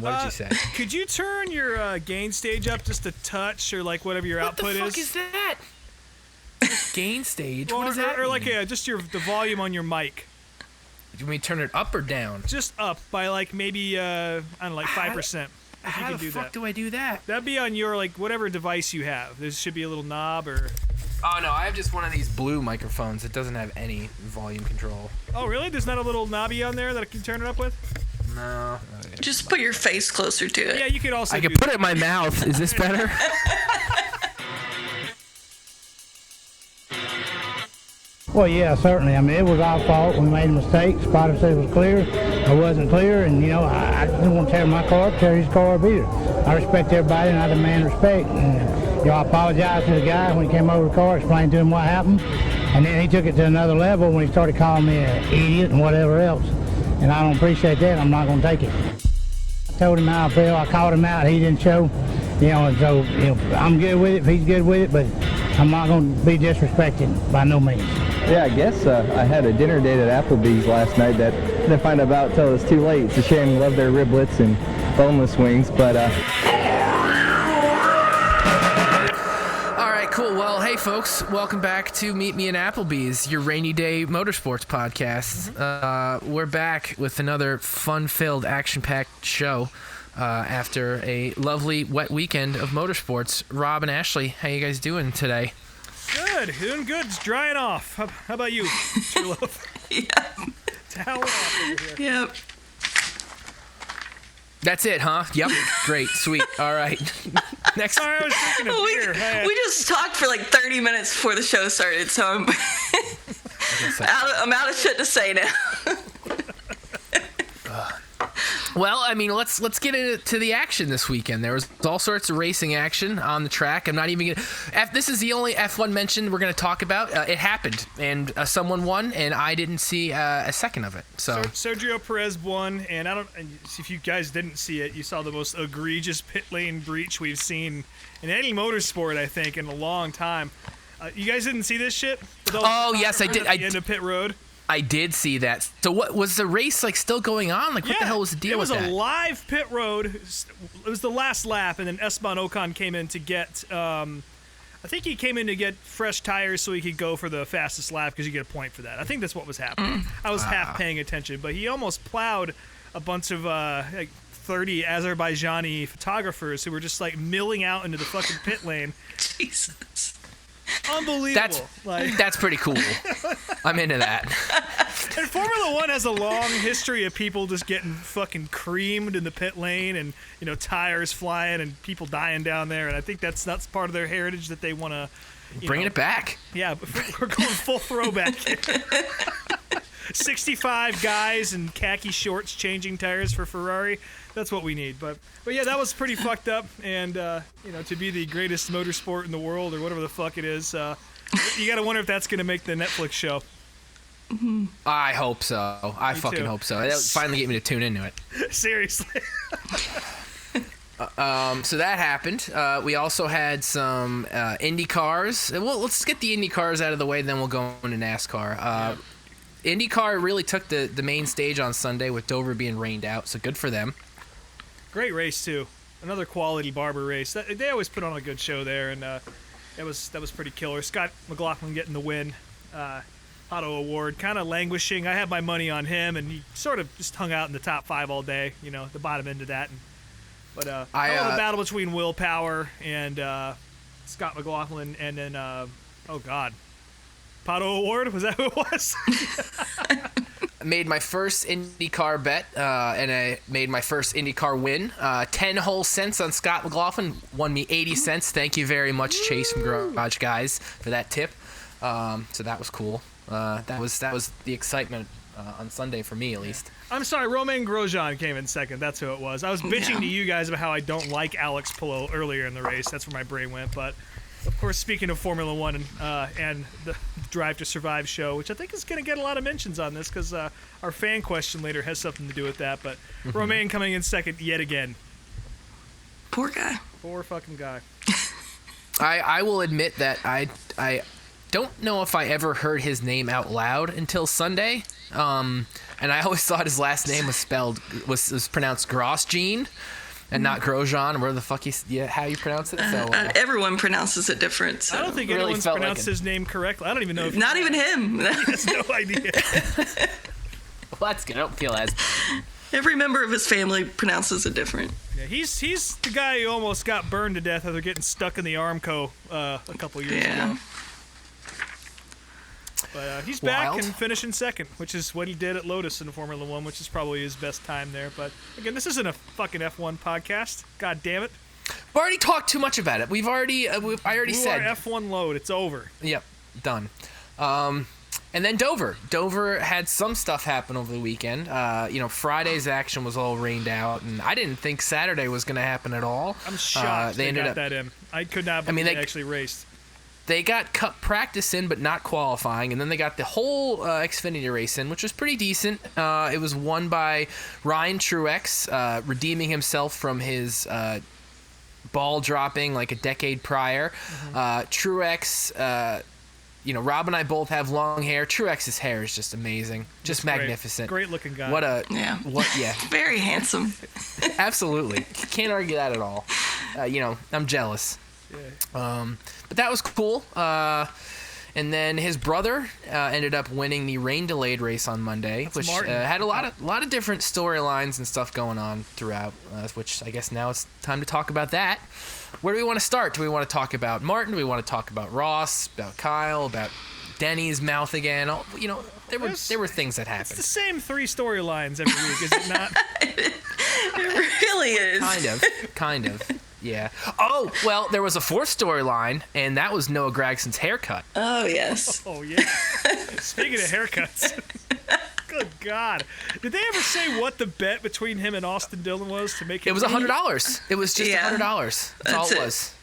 What did you say? Could you turn your gain stage up just a touch, or like whatever your output is? What the fuck is that? Gain stage? Well, what does that or mean? like just the volume on your mic. Do you mean turn it up or down? Just up by like maybe I don't know, like 5%. How the fuck do I do that? That'd be on your like whatever device you have. There should be a little knob or. Oh no, I have just one of these blue microphones. It doesn't have any volume control. Oh really? There's not a little knobby on there that I can turn it up with? No. Just put your face closer to it. Yeah, you could also. I could put it in my mouth. Is this better? Well, yeah, certainly. I mean, it was our fault. We made a mistake. Spotter said it was clear. I wasn't clear, and, I didn't want to tear my car up, tear his car up either. I respect everybody, and I demand respect. And, I apologized to the guy when he came over the car, explained to him what happened, and then he took it to another level when he started calling me an idiot and whatever else. And I don't appreciate that. I'm not going to take it. I told him how I feel. I called him out. He didn't show, and so, I'm good with it if he's good with it, but I'm not going to be disrespected by no means. Yeah, I guess I had a dinner date at Applebee's last night that I didn't find out about till it was too late. It's a shame. Love their riblets and boneless wings, but... All right, cool. Well, hey, folks. Welcome back to Meet Me in Applebee's, your rainy day motorsports podcast. We're back with another fun-filled, action-packed show after a lovely wet weekend of motorsports. Rob and Ashley, how you guys doing today? Good, doing good. It's drying off. How about you, True Love? Yeah. Toweling off over here. Yep. That's it, huh? Yep. Great. Sweet. All right. Next. Sorry, I was drinking a beer. We just talked for like 30 minutes before the show started, so I'm out of shit to say now. Well, I mean, let's get into the action this weekend. There was all sorts of racing action on the track. I'm not even gonna. This is the only F1 mention we're gonna talk about. It happened, and someone won, and I didn't see a second of it. So Sergio Perez won, and if you guys didn't see it, you saw the most egregious pit lane breach we've seen in any motorsport, I think, in a long time. You guys didn't see this shit? Oh yes, I did. At the end of pit road. I did see that. So what was the race like still going on? Like what the hell was the deal with that? It was a live pit road. It was the last lap, and then Esteban Ocon came in to get I think he came in to get fresh tires so he could go for the fastest lap because you get a point for that. I think that's what was happening. I was half paying attention, but he almost plowed a bunch of 30 Azerbaijani photographers who were just like milling out into the fucking pit lane. Jesus. Unbelievable. That's pretty cool. I'm into that. And Formula One has a long history of people just getting fucking creamed in the pit lane, and tires flying and people dying down there. And I think that's part of their heritage that they want to bringing it back. Yeah, we're going full throwback here. 65 guys in khaki shorts changing tires for Ferrari. That's what we need. But yeah, that was pretty fucked up. And to be the greatest motorsport in the world or whatever the fuck it is, you got to wonder if that's going to make the Netflix show. Mm-hmm. I hope so. I fucking hope so. That finally get me to tune into it. Seriously. So that happened. We also had some Indy cars. Well, let's get the Indy cars out of the way, then we'll go into NASCAR. IndyCar really took the main stage on Sunday with Dover being rained out, so good for them. Great race too. Another quality Barber race. They always put on a good show there, and that was pretty killer. Scott McLaughlin getting the win. Auto Award, kind of languishing. I had my money on him, and he sort of just hung out in the top 5 all day. The bottom end of that. But the battle between Will Power and Scott McLaughlin, and then Pato Award, was that who it was? I made my first IndyCar bet, and I made my first IndyCar win. 10 whole cents on Scott McLaughlin, won me 80 cents. Thank you very much, Chase from Garage Guys, for that tip. So that was cool. That was the excitement on Sunday for me, at least. I'm sorry, Romain Grosjean came in second. That's who it was. I was bitching to you guys about how I don't like Alex Palou earlier in the race. That's where my brain went, but... Of course, speaking of Formula One and the Drive to Survive show, which I think is going to get a lot of mentions on this because our fan question later has something to do with that. But Romain coming in second yet again. Poor guy. Poor fucking guy. I will admit that I don't know if I ever heard his name out loud until Sunday. And I always thought his last name was pronounced Grosjean and not Grosjean, or whatever the fuck how you pronounce it. So Everyone pronounces it different. So. I don't think Really anyone's felt pronounced like his name correctly. I don't even know if Not even him. he has no idea. well, that's good. I don't feel as. Every member of his family pronounces it different. Yeah, he's the guy who almost got burned to death after getting stuck in the Armco a couple years ago. But he's back Wild. and finishing second, which is what he did at Lotus in Formula One, which is probably his best time there. But again, this isn't a fucking F1 podcast. God damn it. We've already talked too much about it. I already said. Our F1 load. It's over. Yep, done. And then Dover. Dover had some stuff happen over the weekend. Friday's action was all rained out, and I didn't think Saturday was going to happen at all. I'm shocked they ended got up. that in. I could not believe they actually raced. They got cup practice in, but not qualifying, and then they got the whole Xfinity race in, which was pretty decent. It was won by Ryan Truex, redeeming himself from his ball dropping like a decade prior. Truex, Rob and I both have long hair. Truex's hair is just amazing, just magnificent. Great looking guy. Yeah. Very handsome. Absolutely, can't argue that at all. I'm jealous. Yeah. But that was cool. And then his brother ended up winning the rain-delayed race on Monday, which had a lot of different storylines and stuff going on throughout. Which I guess now it's time to talk about that. Where do we want to start? Do we want to talk about Martin? Do we want to talk about Ross? About Kyle? About Denny's mouth again? There were things that happened. It's the same 3 storylines every week, is it not? It really is. Kind of. Yeah. Oh, well, there was a 4th storyline, and that was Noah Gragson's haircut. Oh, yes. Oh, yeah. Speaking of haircuts. Good God. Did they ever say what the bet between him and Austin Dillon was to make It was $100. It was just $100. That's all it was.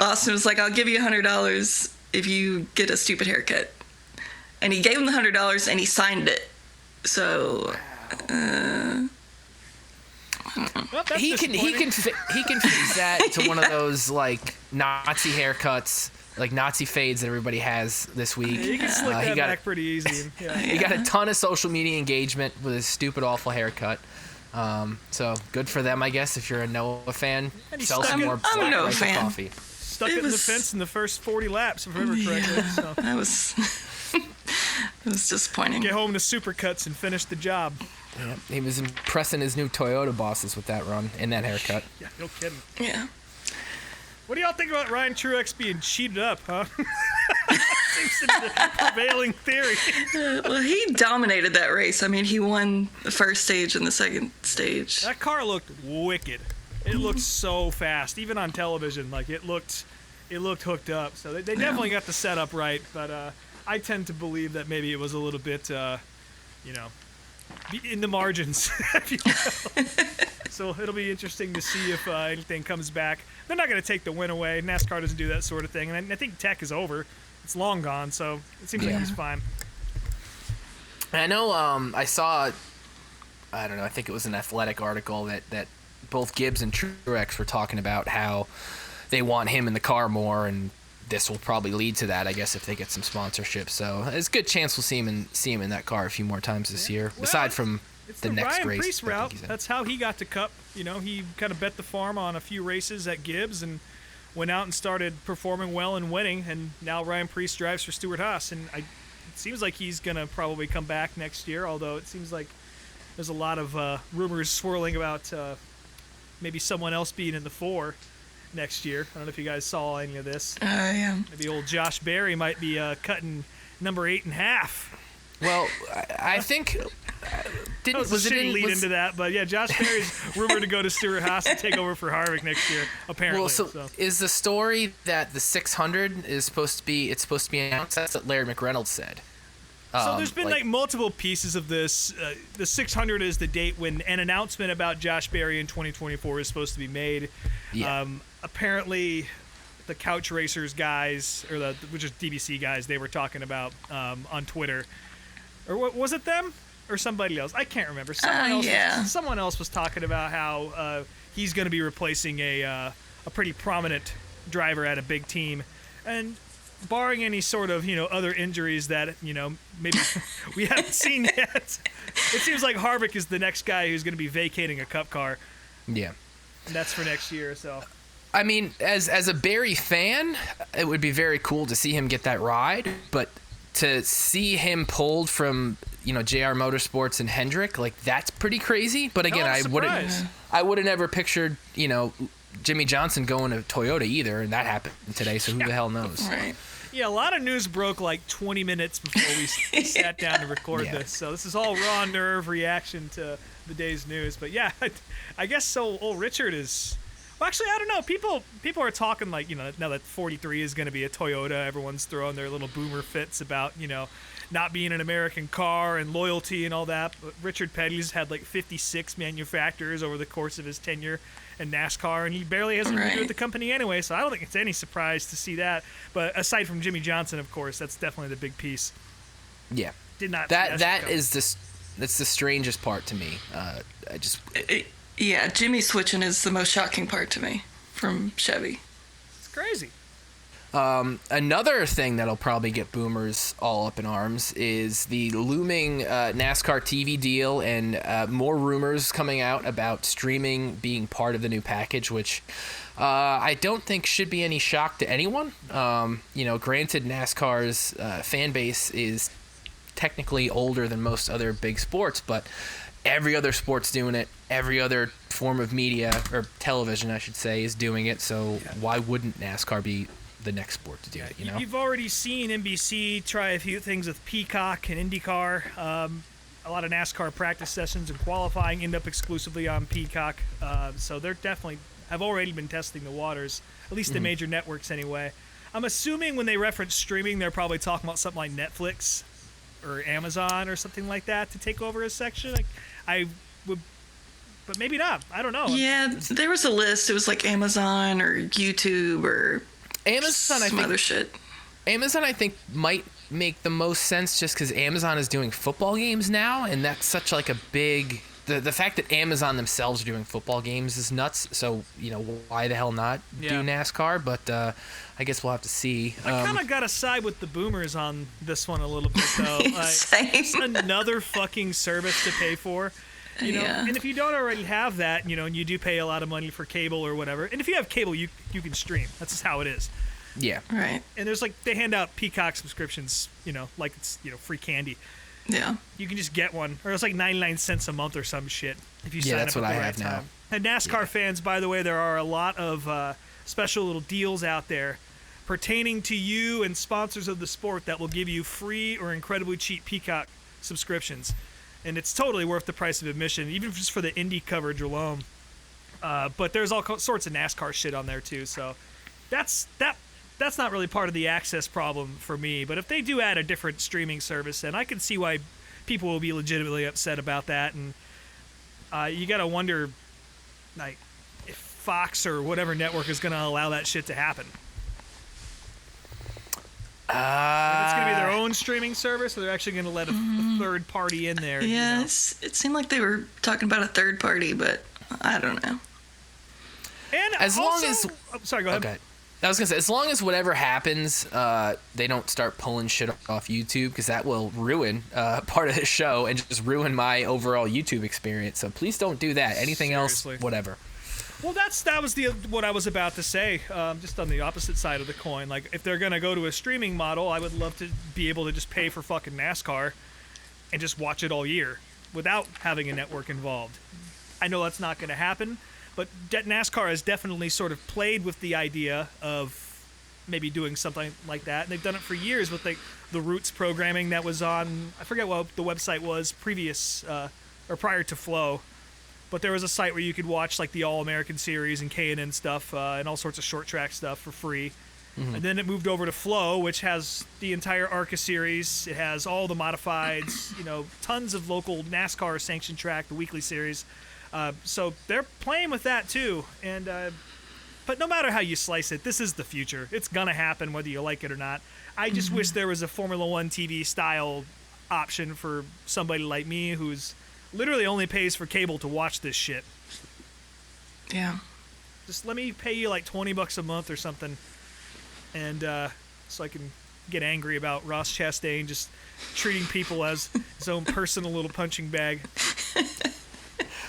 Austin was like, I'll give you $100 if you get a stupid haircut. And he gave him the $100 and he signed it. So, Well, that's he can fix that to one of those like Nazi haircuts, like Nazi fades that everybody has this week. He can slick that back pretty easy. Yeah. He got a ton of social media engagement with his stupid, awful haircut. So good for them, I guess. If you're a Noah fan, sell some more black Noah rice fan. coffee. Stuck it in the fence in the first 40 laps, if I remember correctly. So. that was it was disappointing. Get home to Supercuts and finish the job. Yeah, he was impressing his new Toyota bosses with that run and that haircut. Yeah, no kidding. Yeah. What do y'all think about Ryan Truex being cheated up, huh? Seems to be the prevailing theory. Well, he dominated that race. I mean, he won the first stage and the second stage. That car looked wicked. It looked so fast, even on television. Like it looked hooked up. So they definitely got the setup right. But I tend to believe that maybe it was a little bit, in the margins, if you will. So it'll be interesting to see if anything comes back. They're not going to take the win away. NASCAR doesn't do that sort of thing. And I think Tech is over. It's long gone, so it seems like he's fine. And I know I saw, I don't know, I think it was an Athletic article that both Gibbs and Truex were talking about how they want him in the car more, and this will probably lead to that, I guess, if they get some sponsorship. So there's a good chance we'll see him in that car a few more times this year, Well, aside from it's the next Ryan race. Preece I think route. he's in. That's how he got to Cup. He kind of bet the farm on a few races at Gibbs and went out and started performing well and winning. And now Ryan Preece drives for Stewart Haas. And it seems like he's going to probably come back next year, although it seems like there's a lot of rumors swirling about maybe someone else being in the 4 next year. I don't know if you guys saw any of this. Yeah. Maybe old Josh Berry might be cutting number 8 in half. Well, I think That was a shitty lead into that, but yeah, Josh Berry's rumored to go to Stewart Haas and take over for Harvick next year, apparently. Well, so is the story that the 600 is supposed to be announced? That's what Larry McReynolds said. So there's been like multiple pieces of this. The 600 is the date when an announcement about Josh Berry in 2024 is supposed to be made. Yeah. Apparently, the Couch Racers guys, which is DBC guys, they were talking about on Twitter. Or was it them? Or somebody else? I can't remember. Someone else was talking about how he's going to be replacing a pretty prominent driver at a big team. And barring any sort of, other injuries that, maybe we haven't seen yet, it seems like Harvick is the next guy who's going to be vacating a Cup car. Yeah. And that's for next year, so. I mean, as a Barry fan, it would be very cool to see him get that ride, but to see him pulled from, JR Motorsports and Hendrick, like, that's pretty crazy. But again, I would have never pictured, Jimmy Johnson going to Toyota either, and that happened today, so who the hell knows? Right. Yeah, a lot of news broke like 20 minutes before we sat down to record this. So this is all raw nerve reaction to the day's news. But yeah, I guess so. Old Richard is. Well, actually, I don't know. People are talking like, now that 43 is going to be a Toyota, everyone's throwing their little boomer fits about, not being an American car and loyalty and all that. But Richard Petty's had like 56 manufacturers over the course of his tenure in NASCAR, and he barely has anything to do with the company anyway, so I don't think it's any surprise to see that. But aside from Jimmy Johnson, of course, that's definitely the big piece. Yeah. Did not. That's the strangest part to me. Yeah, Jimmy switching is the most shocking part to me from Chevy. It's crazy. Another thing that'll probably get boomers all up in arms is the looming NASCAR TV deal and more rumors coming out about streaming being part of the new package, which I don't think should be any shock to anyone. Granted, NASCAR's fan base is technically older than most other big sports, but every other sport's doing it. Every other form of media, or television, I should say, is doing it. So why wouldn't NASCAR be the next sport to do it? You've already seen NBC try a few things with Peacock and IndyCar. A lot of NASCAR practice sessions and qualifying end up exclusively on Peacock. So they're definitely have already been testing the waters, at least the major networks anyway. I'm assuming when they reference streaming, they're probably talking about something like Netflix or Amazon or something like that to take over a section. I would, but maybe not. I don't know. Yeah, there was a list. It was like Amazon or YouTube or Amazon, some other shit. Amazon, I think, might make the most sense just because Amazon is doing football games now, and that's such like a big. The fact that Amazon themselves are doing football games is nuts. So why the hell not do NASCAR? But I guess we'll have to see. I kind of got to side with the boomers on this one a little bit though. Same. It's another fucking service to pay for. And if you don't already have that, and you do pay a lot of money for cable or whatever, and if you have cable, you can stream. That's just how it is. Yeah. Right. And there's they hand out Peacock subscriptions, like it's, free candy. Yeah. You can just get one, or it's like 99 cents a month or some shit if you sign that's up what at the I right have now. time. And NASCAR fans, by the way, there are a lot of special little deals out there pertaining to you and sponsors of the sport that will give you free or incredibly cheap Peacock subscriptions. And it's totally worth the price of admission, even just for the Indy coverage alone. But there's all sorts of NASCAR shit on there too, so that's not really part of the access problem for me. But if they do add a different streaming service, then I can see why people will be legitimately upset about that. And you gotta wonder, if Fox or whatever network is gonna allow that shit to happen. If it's going to be their own streaming service, or they're actually going to let a third party in there. Yes, it seemed like they were talking about a third party, but I don't know. And as long as, sorry, go ahead. Okay. I was gonna say, as long as whatever happens, they don't start pulling shit off YouTube, because that will ruin part of the show and just ruin my overall YouTube experience. So please don't do that. Anything else, whatever. Well, that was what I was about to say. Just on the opposite side of the coin, like if they're gonna go to a streaming model, I would love to be able to just pay for fucking NASCAR and just watch it all year without having a network involved. I know that's not gonna happen, but NASCAR has definitely sort of played with the idea of maybe doing something like that, and they've done it for years with the Roots programming that was on. I forget what the website was previous or prior to Flow. But there was a site where you could watch the All-American Series and K&N stuff and all sorts of short track stuff for free. Mm-hmm. And then it moved over to Flow, which has the entire ARCA series. It has all the modifieds, tons of local NASCAR sanctioned track, the weekly series. So they're playing with that too. And but no matter how you slice it, this is the future. It's gonna happen whether you like it or not. I just wish there was a Formula One TV style option for somebody like me who's literally only pays for cable to watch this shit. Yeah. Just let me pay you $20 a month or something, and so I can get angry about Ross Chastain just treating people as his own personal little punching bag.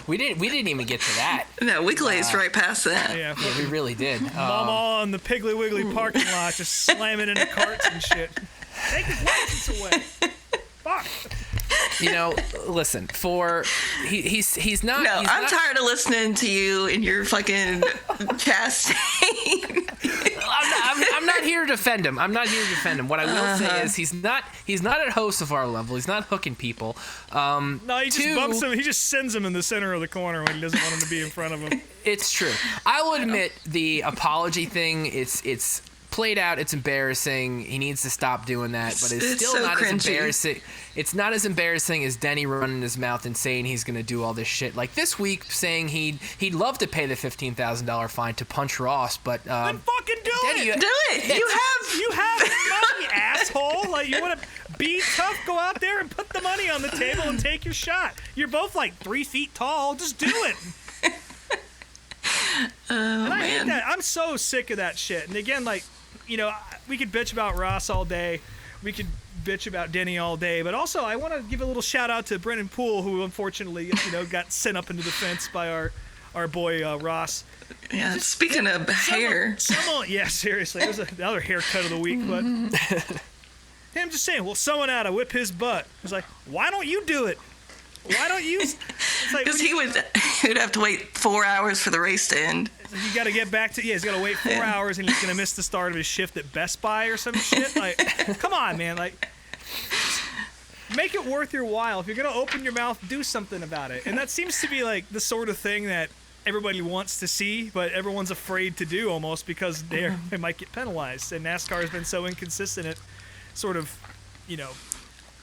We didn't even get to that. No, we glazed right past that. Yeah, Yeah, we really did. Mama on the Piggly Wiggly parking lot, just slamming into carts and shit. Take his license away. Fuck. You know, listen, he's not. No, he's I'm not, tired of listening to you and your fucking Chastain. I'm not here to defend him. What I will say is he's not a host of our level. He's not hooking people. No, he just bumps him. He just sends him in the center of the corner when he doesn't want him to be in front of him. It's true. I will admit the apology thing. It's played out. It's embarrassing. He needs to stop doing that. But it's still so not cringy. as embarrassing. It's not as embarrassing as Denny running his mouth and saying he's going to do all this shit. Like this week, saying he'd love to pay the $15,000 fine to punch Ross, but Then fucking do Denny, it. Do it. You have money, asshole. Like, you want to be tough, go out there and put the money on the table and take your shot. You're both like 3 feet tall. Just do it. And I hate that. I'm so sick of that shit. And again, like, you know, we could bitch about Ross all day. We could bitch about Denny all day. But also, I want to give a little shout out to Brennan Poole, who unfortunately, you know, got sent up into the fence by our boy Ross. Yeah, speaking of hair. Yeah, seriously. It was another haircut of the week. But him just saying, well, someone ought to whip his butt. It's like, why don't you do it? Why don't you? It's like, Because he would have to wait 4 hours for the race to end. you got to get back to, he's got to wait 4 hours and he's going to miss the start of his shift at Best Buy or some shit. Like, come on, man. Like, make it worth your while. If you're going to open your mouth, do something about it. And that seems to be like the sort of thing that everybody wants to see, but everyone's afraid to do almost because they might get penalized. And NASCAR has been so inconsistent at sort of, you know,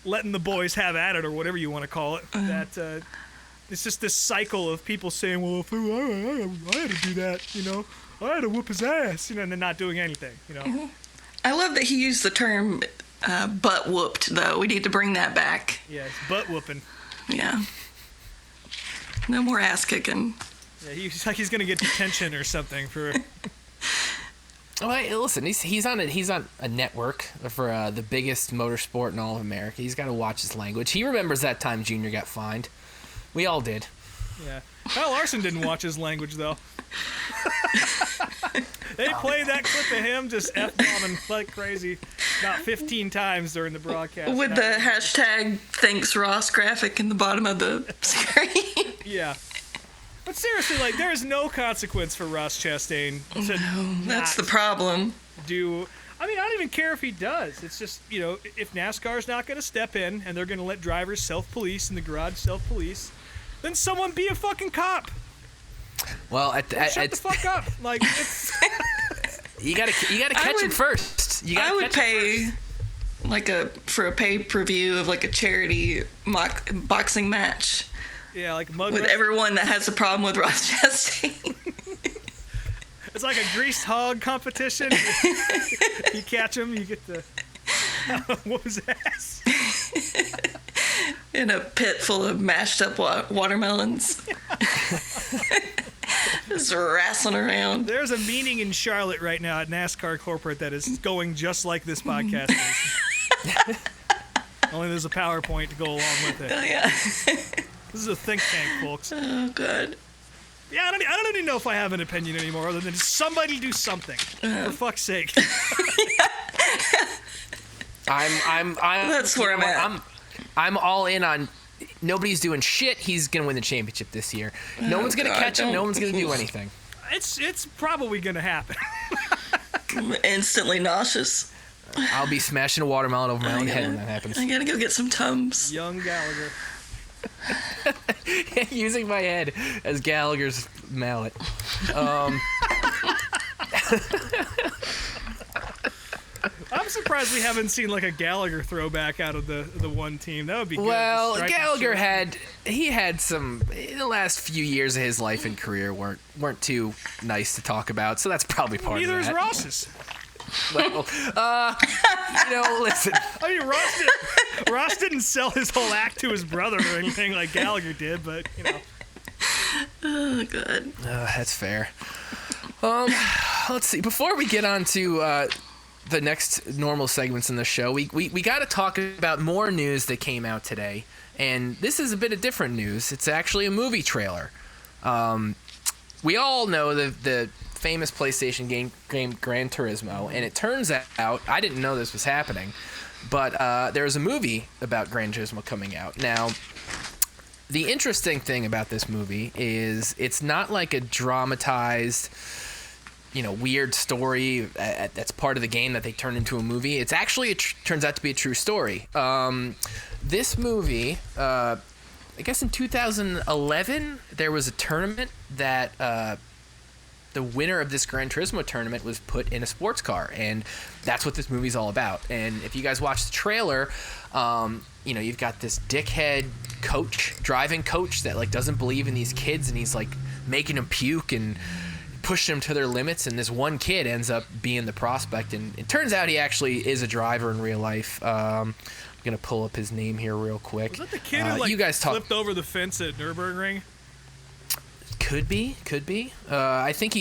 letting the boys have at it or whatever you want to call it, that it's just this cycle of people saying, well, if I had to do that, you know, I had to whoop his ass, you know, and then not doing anything, you know. I love that he used the term butt whooped, though. We need to bring that back. Yeah, it's butt whooping. Yeah. No more ass kicking. Yeah, he's like he's gonna get detention or something for. Well, hey, listen, he's on a network for the biggest motorsport in all of America. He's got to watch his language. He remembers that time Junior got fined. We all did. Yeah, Kyle Larson didn't watch his language though. They played that clip of him just F-bombing like crazy about 15 times during the broadcast. With the hashtag thanks Ross graphic in the bottom of the screen. Yeah. But seriously, like, there is no consequence for Ross Chastain to That's the not problem. do. I mean, I don't even care if he does. It's just, you know, if NASCAR's not going to step in and they're going to let drivers self-police in the garage self-police, then someone be a fucking cop. Well, Shut the fuck up. Like, it's... you gotta catch him first. I would pay for a pay-per-view of like a charity boxing match. Yeah, like mud with wrestling. everyone that has a problem with Ross Chastain. It's like a greased hog competition. If you catch him, you get to whoop his ass. In a pit full of mashed up watermelons. Just wrestling around. There's a meeting in Charlotte right now at NASCAR Corporate that is going just like this podcast is. Only there's a PowerPoint to go along with it. Oh, yeah. This is a think tank, folks. Oh, God. Yeah, I don't even know if I have an opinion anymore other than somebody do something. For fuck's sake. I'm That's where I'm at. I'm all in on nobody's doing shit. He's gonna win the championship this year. No one's gonna catch him. No one's gonna do anything. It's probably gonna happen. I'm instantly nauseous. I'll be smashing a watermelon over my own head when that happens. I gotta go get some Tums. Young Gallagher. Using my head as Gallagher's mallet. I'm surprised we haven't seen like a Gallagher throwback out of the one team. That would be good. Well, Gallagher had some. The last few years of his life and career weren't too nice to talk about, so that's probably part Neither of that. is Ross's. Well, listen. I mean, Ross didn't sell his whole act to his brother or anything like Gallagher did, but you know. Oh, God. That's fair. Let's see. Before we get on to the next normal segments in the show, we got to talk about more news that came out today. And this is a bit of different news. It's actually a movie trailer. We all know the famous PlayStation game Gran Turismo, and it turns out, I didn't know this was happening, but there's a movie about Gran Turismo coming out. Now, the interesting thing about this movie is it's not like a dramatized, weird story that's part of the game that they turn into a movie. It's actually turns out to be a true story. This movie, I guess in 2011, there was a tournament that the winner of this Gran Turismo tournament was put in a sports car, and that's what this movie's all about. And if you guys watch the trailer, you've got this dickhead driving coach that doesn't believe in these kids, and he's making them puke and pushing them to their limits, and this one kid ends up being the prospect, and it turns out he actually is a driver in real life. I'm gonna pull up his name here real quick. Was that the kid who you guys flipped over the fence at Nürburgring? Could be. I think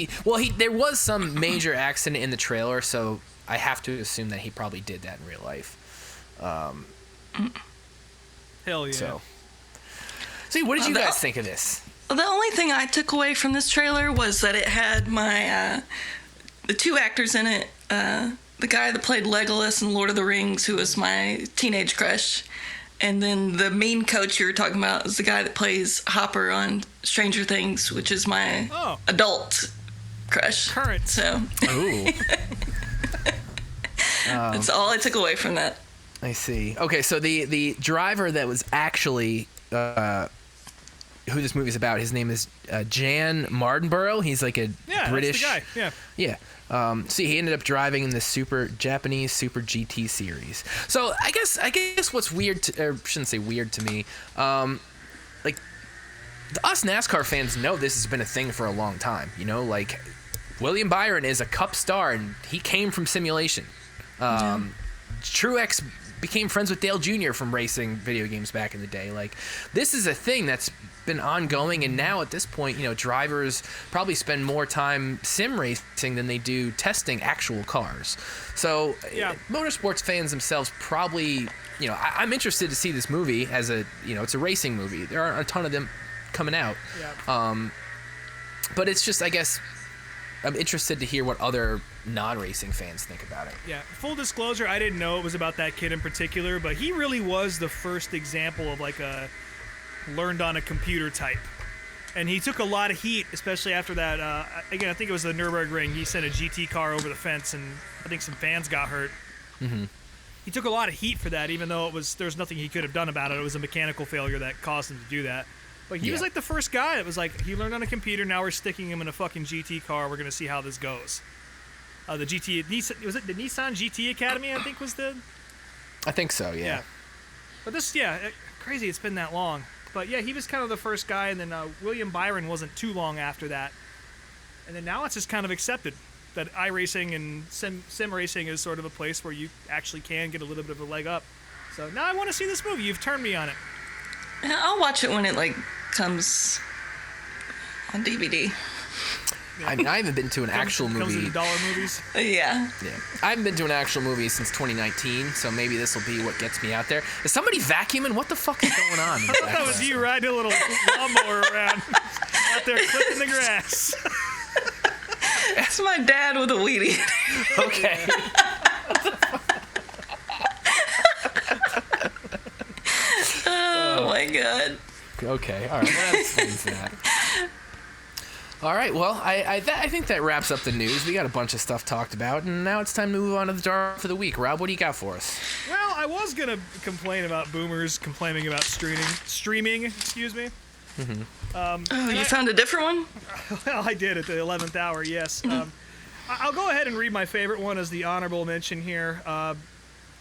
there was some major accident in the trailer, so I have to assume that he probably did that in real life. Hell yeah. So what did you guys think of this? The only thing I took away from this trailer was that it had the two actors in it, the guy that played Legolas in Lord of the Rings, who was my teenage crush, and then the mean coach you were talking about is the guy that plays Hopper on Stranger Things, which is my adult crush. Current. So Ooh. that's all I took away from that. I see. Okay, so the driver that was actually who this movie's about, his name is Jan Mardenborough. He's like a British that's the guy. Yeah. See, he ended up driving in the Japanese Super GT series. So I guess what's weird, or shouldn't say weird to me, us NASCAR fans know this has been a thing for a long time. William Byron is a Cup star, and he came from simulation. Truex became friends with Dale Jr. from racing video games back in the day. This is a thing that's been ongoing, and now at this point, drivers probably spend more time sim racing than they do testing actual cars. So motorsports fans themselves probably, I'm interested to see this movie as it's a racing movie. There aren't a ton of them coming out. But it's just, I guess, I'm interested to hear what other non-racing fans think about it. Yeah, full disclosure, I didn't know it was about that kid in particular, but he really was the first example of a learned on a computer type. And he took a lot of heat, especially after that, again, I think it was the Nürburgring. He sent a GT car over the fence, and I think some fans got hurt. Mm-hmm. He took a lot of heat for that, even though there's nothing he could have done about it. It was a mechanical failure that caused him to do that. But he was the first guy that was he learned on a computer, now we're sticking him in a fucking GT car, we're going to see how this goes. The GT, was it the Nissan GT Academy, I think was the... I think so, yeah. But this, crazy it's been that long. But yeah, he was kind of the first guy, and then William Byron wasn't too long after that. And then now it's just kind of accepted that iRacing and sim racing is sort of a place where you actually can get a little bit of a leg up. So now I want to see this movie. You've turned me on it. I'll watch it when it comes on DVD. I haven't been to an actual movie. Comes in dollar movies. Yeah. I haven't been to an actual movie since 2019, so maybe this will be what gets me out there. Is somebody vacuuming? What the fuck is going on? I thought that was you riding a little lawnmower around out there clipping the grass. That's my dad with a weed eater. Okay. Oh my god. Okay, all right. Well, that explains that. All right, well, I think that wraps up the news. We got a bunch of stuff talked about, and now it's time to move on to the jar for the week. Rob, what do you got for us? Well, I was going to complain about boomers complaining about streaming, excuse me. Mm-hmm. You found a different one? Well, I did at the 11th hour, yes. I'll go ahead and read my favorite one as the honorable mention here.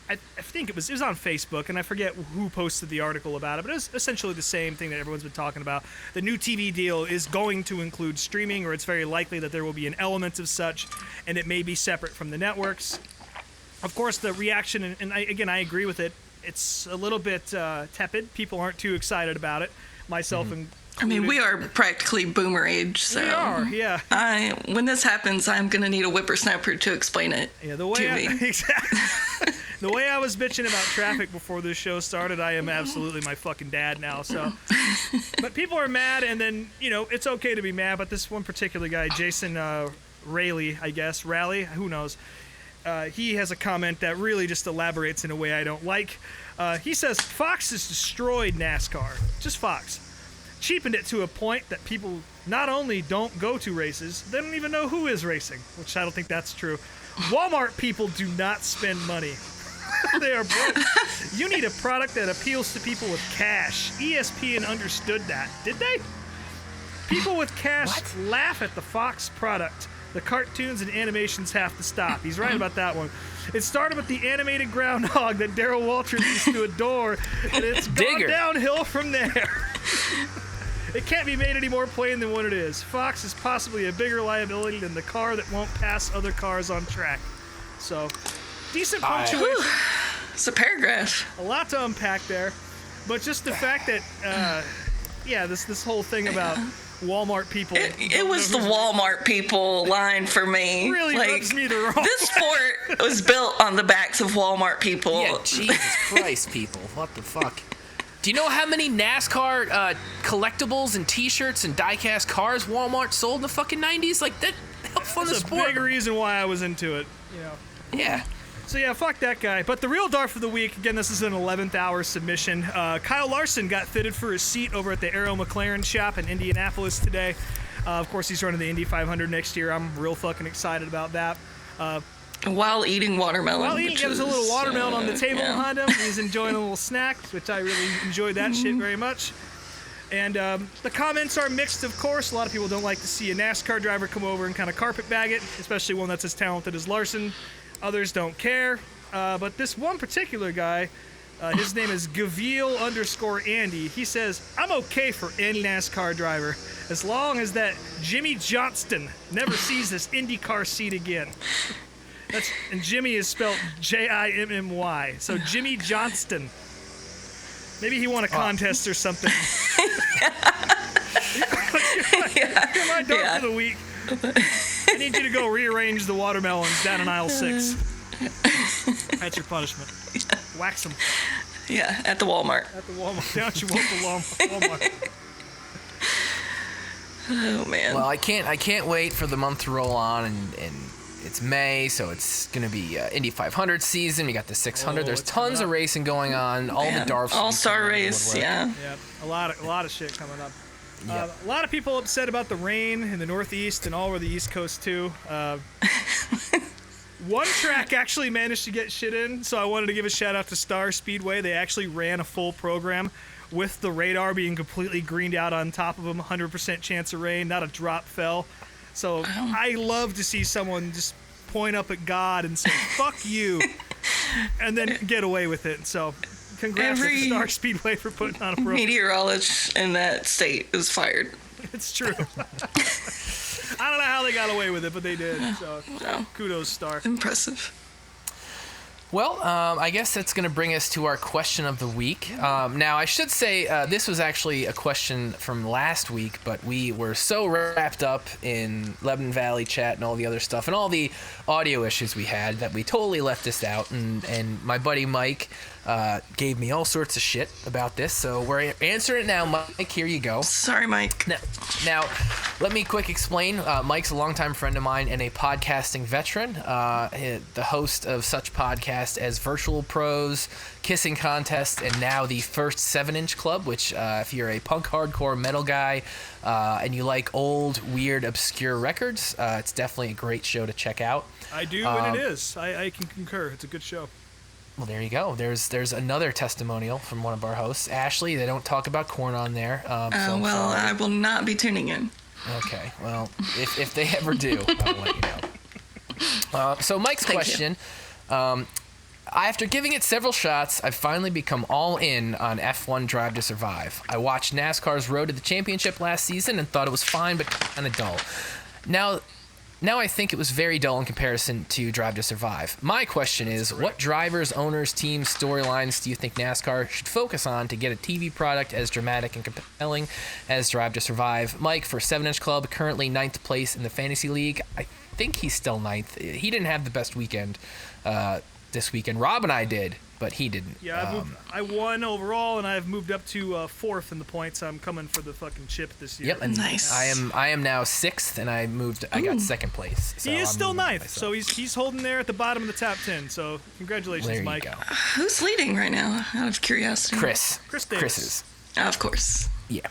I think it was on Facebook, and I forget who posted the article about it, but it was essentially the same thing that everyone's been talking about. The new TV deal is going to include streaming, or it's very likely that there will be an element of such, and it may be separate from the networks. Of course, the reaction, and I agree with it, it's a little bit tepid. People aren't too excited about it, myself included. I mean, we are practically boomer age, so. We are, yeah. When this happens, I'm going to need a whippersnapper to explain it to me. Exactly. The way I was bitching about traffic before this show started, I am absolutely my fucking dad now, so. But people are mad, and then, it's okay to be mad, but this one particular guy, Jason Raleigh, I guess, who knows, he has a comment that really just elaborates in a way I don't like. He says, Fox has destroyed NASCAR. Just Fox. Cheapened it to a point that people not only don't go to races, they don't even know who is racing, which I don't think that's true. Walmart people do not spend money. They are broke. You need a product that appeals to people with cash. ESPN understood that. Did they? People with cash laugh at the Fox product. The cartoons and animations have to stop. He's right about that one. It started with the animated groundhog that Darrell Waltrip used to adore, and it's gone downhill from there. It can't be made any more plain than what it is. Fox is possibly a bigger liability than the car that won't pass other cars on track. So, decent punctuation. It's a paragraph. A lot to unpack there. But just the fact that, this whole thing about Walmart people. It was the Walmart people line for me. Really rubs me the wrong This sport was built on the backs of Walmart people. Yeah, Jesus Christ, people. What the fuck? Do you know how many NASCAR collectibles and T-shirts and die-cast cars Walmart sold in the fucking 90s? Like, that helped fund the sport. That's a big reason why I was into it. Yeah. So yeah, fuck that guy. But the real DARF of the week, again, this is an 11th hour submission. Kyle Larson got fitted for his seat over at the Arrow McLaren shop in Indianapolis today. Of course, he's running the Indy 500 next year. I'm real fucking excited about that. While eating watermelon. There's a little watermelon on the table behind him. He's enjoying a little snack, which I really enjoyed that shit very much. And the comments are mixed, of course. A lot of people don't like to see a NASCAR driver come over and kind of carpet bag it, especially one that's as talented as Larson. Others don't care. But this one particular guy, his name is Gavil_Andy. He says, I'm okay for any NASCAR driver as long as that Jimmy Johnston never sees this IndyCar seat again. And Jimmy is spelled Jimmy. So Jimmy Johnston. Maybe he won a contest or something. You're my DARF of the week. I need you to go rearrange the watermelons down in aisle 6. That's your punishment. Wax them. Yeah, at the Walmart. At the Walmart. Don't you want the Walmart? Oh man. Well, I can't wait for the month to roll on, and it's May, so it's gonna be Indy 500 season. We got the 600. There's tons of racing going on. All the DARFs. All-star race. Yeah. Yep. A lot of shit coming up. Yep. A lot of people upset about the rain in the Northeast and all over the East Coast too. One track actually managed to get shit in, so I wanted to give a shout out to Star Speedway. They actually ran a full program with the radar being completely greened out on top of them, 100% chance of rain, not a drop fell. So I love to see someone just point up at God and say, fuck you, and then get away with it. So congrats to Star Speedway for putting on a program. Meteorologist in that state is fired. It's true. I don't know how they got away with it, but they did. So kudos, Star. Impressive. Well, I guess that's going to bring us to our question of the week. Now, I should say this was actually a question from last week, but we were so wrapped up in Lebanon Valley chat and all the other stuff and all the audio issues we had that we totally left this out. And my buddy Mike gave me all sorts of shit about this, so we're answering it now. Mike, here you go. Sorry, Mike. Now, let me quick explain. Mike's a longtime friend of mine and a podcasting veteran, the host of such podcasts as Virtual Pros, Kissing Contest, and now the First 7-Inch Club, which if you're a punk hardcore metal guy and you like old, weird, obscure records, it's definitely a great show to check out. I do, and it is. I can concur. It's a good show. Well, there you go. There's another testimonial from one of our hosts, Ashley. They don't talk about corn on there. I will not be tuning in. Okay. Well, if they ever do, I'll let you know. So Mike's question. After giving it several shots, I've finally become all in on F1 Drive to Survive. I watched NASCAR's Road to the Championship last season and thought it was fine but kind of dull. Now, now I think it was very dull in comparison to Drive to Survive. My question is, what drivers, owners, teams, storylines do you think NASCAR should focus on to get a TV product as dramatic and compelling as Drive to Survive? Mike, for 7-Inch Club, currently 9th place in the Fantasy League. I think he's still 9th. He didn't have the best weekend this weekend. Rob and I did, but he didn't. Yeah, I won overall, and I've moved up to 4th in the points. I'm coming for the fucking chip this year. Yep, and Nice. I am now 6th, and I got 2nd place. So He is I'm still moving 9th, myself. so he's holding there at the bottom of the top 10. So congratulations, There you Mike. go. Who's leading right now, out of curiosity? Chris Davis. is. Of course. Yeah.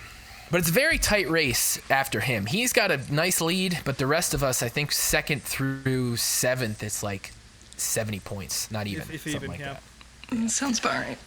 But it's a very tight race after him. He's got a nice lead, but the rest of us, I think 2nd through 7th, it's like 70 points. Not even. If something even, like yeah. that. Sounds about right.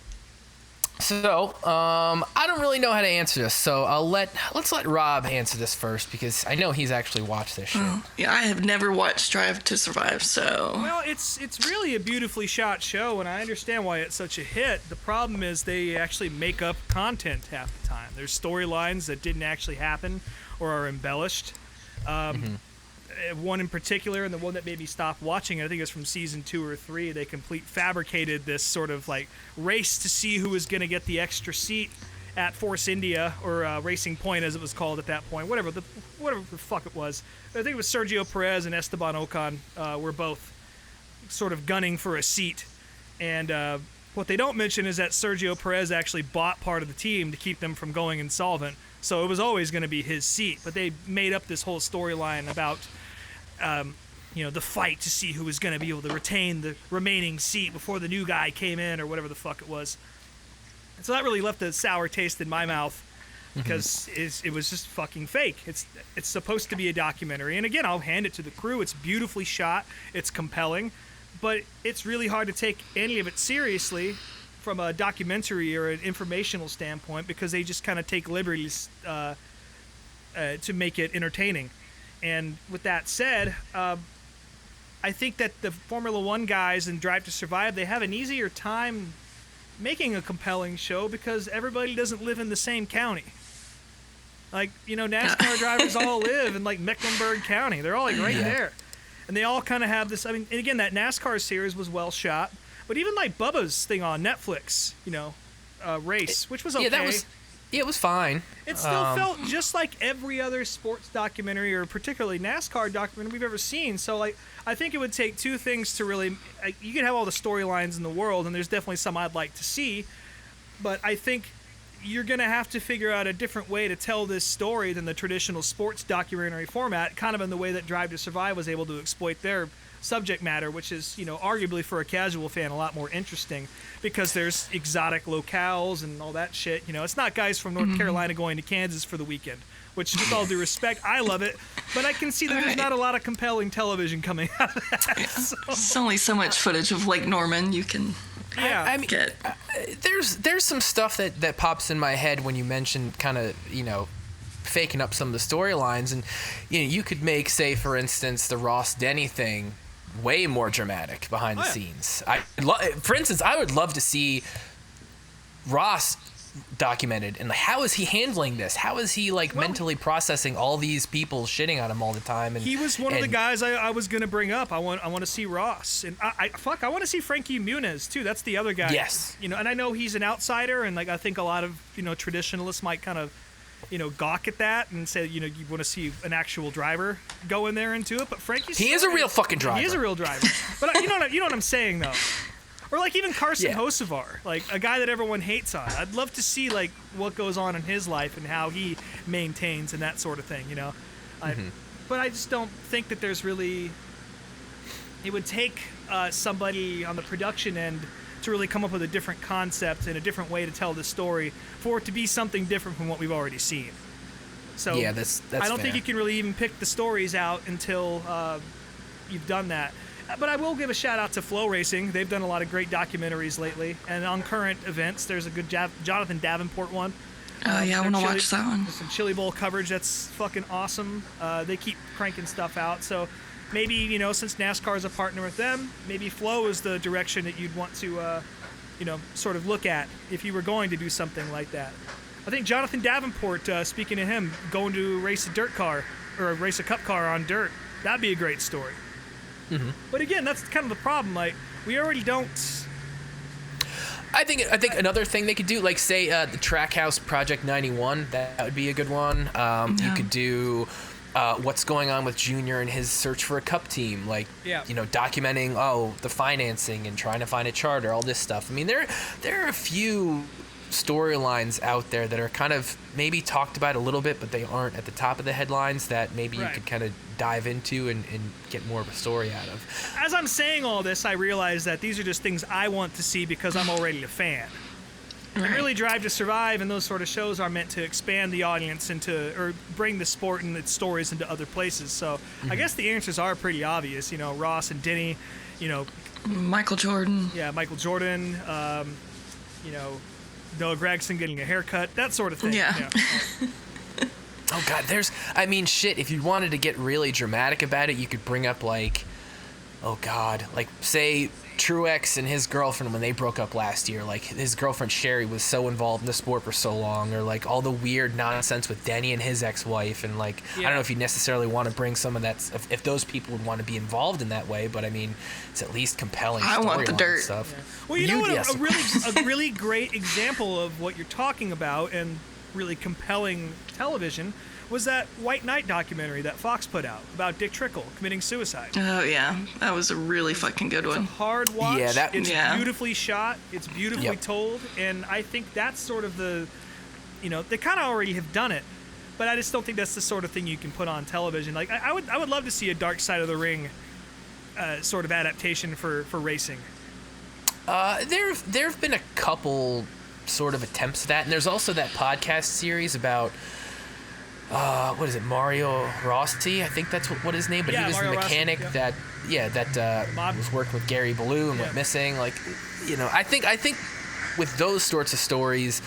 So, I don't really know how to answer this, so let's let Rob answer this first, because I know he's actually watched this shit. Yeah, I have never watched Drive to Survive, so Well, it's really a beautifully shot show, and I understand why it's such a hit. The problem is they actually make up content half the time. There's storylines that didn't actually happen or are embellished. One in particular, and the one that made me stop watching, I think it was from season 2 or 3, they fabricated this sort of like race to see who was going to get the extra seat at Force India, or Racing Point as it was called at that point, whatever the fuck it was. I think it was Sergio Perez and Esteban Ocon were both sort of gunning for a seat. And what they don't mention is that Sergio Perez actually bought part of the team to keep them from going insolvent. So it was always going to be his seat. But they made up this whole storyline about the fight to see who was going to be able to retain the remaining seat before the new guy came in, or whatever the fuck it was. And so that really left a sour taste in my mouth, because it was just fucking fake. It's supposed to be a documentary, and again, I'll hand it to the crew. It's beautifully shot, it's compelling, but it's really hard to take any of it seriously from a documentary or an informational standpoint, because they just kind of take liberties to make it entertaining. And with that said, I think that the Formula One guys in Drive to Survive, they have an easier time making a compelling show because everybody doesn't live in the same county. Like, NASCAR drivers all live in like Mecklenburg County. They're all like right there. And they all kind of have this, and again, that NASCAR series was well shot, but even like Bubba's thing on Netflix, Race, which was okay. Yeah, it was fine. It still felt just like every other sports documentary, or particularly NASCAR documentary we've ever seen. So, I think it would take two things to really... you can have all the storylines in the world, and there's definitely some I'd like to see, but I think you're going to have to figure out a different way to tell this story than the traditional sports documentary format, kind of in the way that Drive to Survive was able to exploit their subject matter, which is, arguably for a casual fan a lot more interesting, because there's exotic locales and all that shit. It's not guys from North Carolina going to Kansas for the weekend, which, with all due respect, I love it, but I can see that there's not a lot of compelling television coming out of that. So. It's only so much footage of Lake Norman you can get. There's some stuff that pops in my head when you mention kind of, faking up some of the storylines, and you could make, say, for instance, the Ross Denny thing way more dramatic behind the scenes. For instance, I would love to see Ross documented, and how is he handling this? How is he mentally processing all these people shitting on him all the time? And he was one of the guys I was gonna bring up. I want to see Ross, and I want to see Frankie Muniz too. That's the other guy. Yes. And I know he's an outsider, and I think a lot of traditionalists might kind of gawk at that and say, you want to see an actual driver go in there into it. But he is a real fucking driver. He is a real driver. But you know what I'm saying, though. Or even Carson Hocevar, a guy that everyone hates on. I'd love to see what goes on in his life and how he maintains and that sort of thing. But I just don't think that there's really. It would take somebody on the production end to really come up with a different concept and a different way to tell the story for it to be something different from what we've already seen. So yeah, that's I don't fair. think you can really even pick the stories out until you've done that. But I will give a shout out to Flow Racing. They've done a lot of great documentaries lately. And on current events, there's a good Jonathan Davenport one. Oh, yeah, I want to watch that one. There's some Chili Bowl coverage that's fucking awesome. They keep cranking stuff out. So maybe, since NASCAR is a partner with them, maybe Flow is the direction that you'd want to, sort of look at if you were going to do something like that. I think Jonathan Davenport, speaking of him, going to race a dirt car, or race a cup car on dirt, That'd be a great story. But again, that's kind of the problem. Like, we already don't. I think another thing they could do, like say the Trackhouse Project 91, that would be a good one. You could do what's going on with Junior and his search for a cup team, like documenting the financing and trying to find a charter, all this stuff. I mean, there are a few storylines out there that are kind of maybe talked about a little bit, but they aren't at the top of the headlines that maybe you could kind of dive into and get more of a story out of. As I'm saying all this, I realize that these are just things I want to see because I'm already a fan. And really, Drive to Survive and those sort of shows are meant to expand the audience or bring the sport and its stories into other places. So I guess the answers are pretty obvious. You know, Ross and Denny, Michael Jordan. Yeah, Michael Jordan, Noah Gregson getting a haircut, that sort of thing. Yeah. Oh God, if you wanted to get really dramatic about it, you could bring up say Truex and his girlfriend when they broke up last year. Like his girlfriend Sherry was so involved in the sport for so long, or like all the weird nonsense with Denny and his ex-wife, and I don't know if you necessarily want to bring some of that, if those people would want to be involved in that way, but I mean, it's at least compelling. I want the dirt Yeah. stuff. Well, you know what? A really great example of what you're talking about and really compelling television was that White Knight documentary that Fox put out about Dick Trickle committing suicide. Oh, yeah. That was a really fucking good one. It's a hard watch. Yeah, it's beautifully shot. It's beautifully told. And I think that's sort of they kind of already have done it, but I just don't think that's the sort of thing you can put on television. Like, I would love to see a Dark Side of the Ring sort of adaptation for racing. There have been a couple sort of attempts at that, and there's also that podcast series about what is it, Mario Rossi? I think that's what his name. But he was Mario the mechanic Rossi, that was working with Gary Ballou and went missing. Like, I think with those sorts of stories,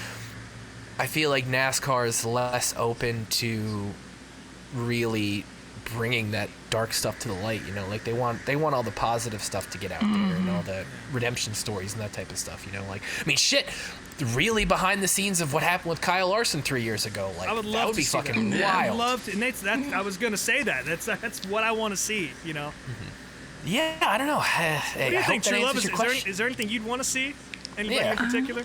I feel like NASCAR is less open to really bringing that dark stuff to the light. Like they want all the positive stuff to get out there and all the redemption stories and that type of stuff. Really behind the scenes of what happened with Kyle Larson 3 years ago. Like, I would love that would to be see fucking that. wild. I would love to, and I was gonna say that. That's what I want to see. Yeah, I don't know. What do you think, True Love? Is there anything you'd want to see? Anybody in particular?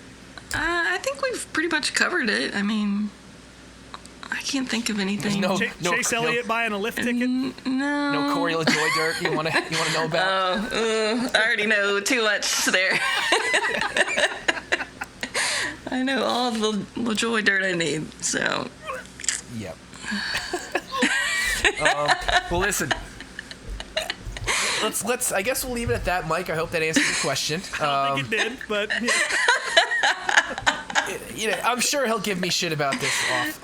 I think we've pretty much covered it. I mean, I can't think of anything. Chase Elliott buying a lift ticket? No. No Corey LaJoy dirt you want to know about? I already know too much there. I know all the LaJoy dirt I need, so. Yep. Well, listen. Let's. I guess we'll leave it at that, Mike. I hope that answered your question. I don't think it did, but. I'm sure he'll give me shit about this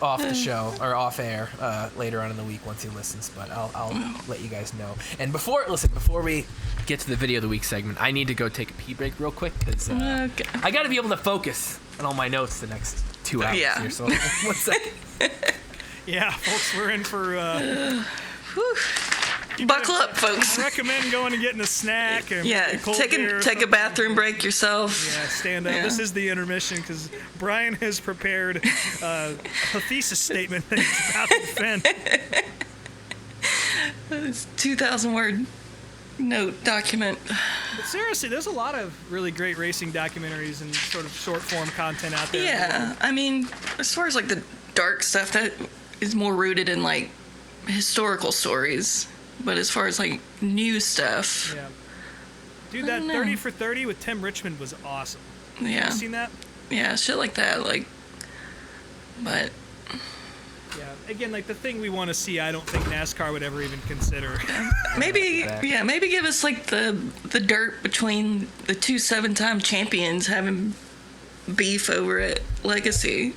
off the show or off air later on in the week once he listens. But I'll let you guys know. And before we get to the video of the week segment, I need to go take a pee break real quick because I got to be able to focus on all my notes the next 2 hours here. So 1 second. Yeah, folks, we're in for. Buckle up, folks. I recommend going and getting a snack and take a bathroom break yourself. Yeah, stand up. Yeah. This is the intermission because Brien has prepared a thesis statement that he's about to defend. It's 2,000-word note document. But seriously, there's a lot of really great racing documentaries and sort of short-form content out there. Yeah, I mean, as far as like the dark stuff, that is more rooted in like historical stories. But as far as like new stuff, yeah, dude, that 30 for 30 with Tim Richmond was awesome. Yeah, you seen that? Yeah, shit like that. Like, but yeah, again, like the thing we want to see, I don't think NASCAR would ever even consider. Maybe give us like the dirt between the 2 7-time champions having beef over at Legacy,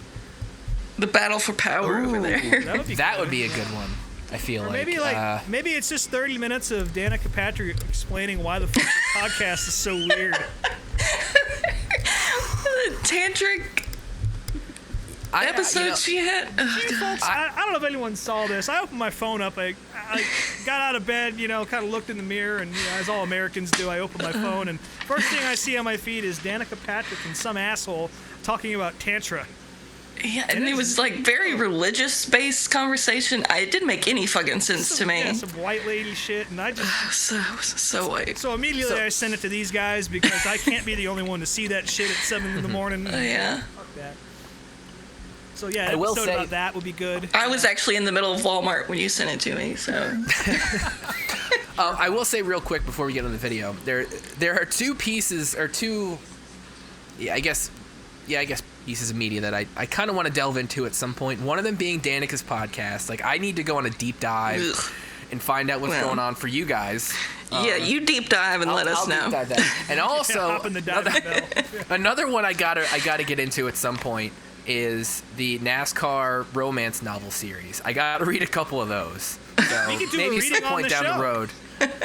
the battle for power over there. That would be a good one. I feel or maybe maybe it's just 30 minutes of Danica Patrick explaining why the fuck the podcast is so weird. The tantric episode she had. Folks, I don't know if anyone saw this. I opened my phone up. I got out of bed, kind of looked in the mirror, and as all Americans do, I opened my phone, and first thing I see on my feed is Danica Patrick and some asshole talking about Tantra. Yeah, and it was like very religious-based conversation. It didn't make any fucking sense to me. Yeah, some white lady shit, and I just so white. so immediately I sent it to these guys because I can't be the only one to see that shit at 7 in the morning. Yeah. Fuck that. So yeah, I will episode say- about that would be good. I was actually in the middle of Walmart when you sent it to me, so. I will say real quick before we get on the video, there are two pieces or two, I guess pieces of media that I kind of want to delve into at some point. One of them being Danica's podcast. Like, I need to go on a deep dive and find out what's going on for you guys. Yeah, you deep dive and let us I'll know. Deep dive that. And also Hop in the diving bell. another one I gotta get into at some point is the NASCAR romance novel series. I gotta read a couple of those. So We could do a maybe reading some on point the down show. the road.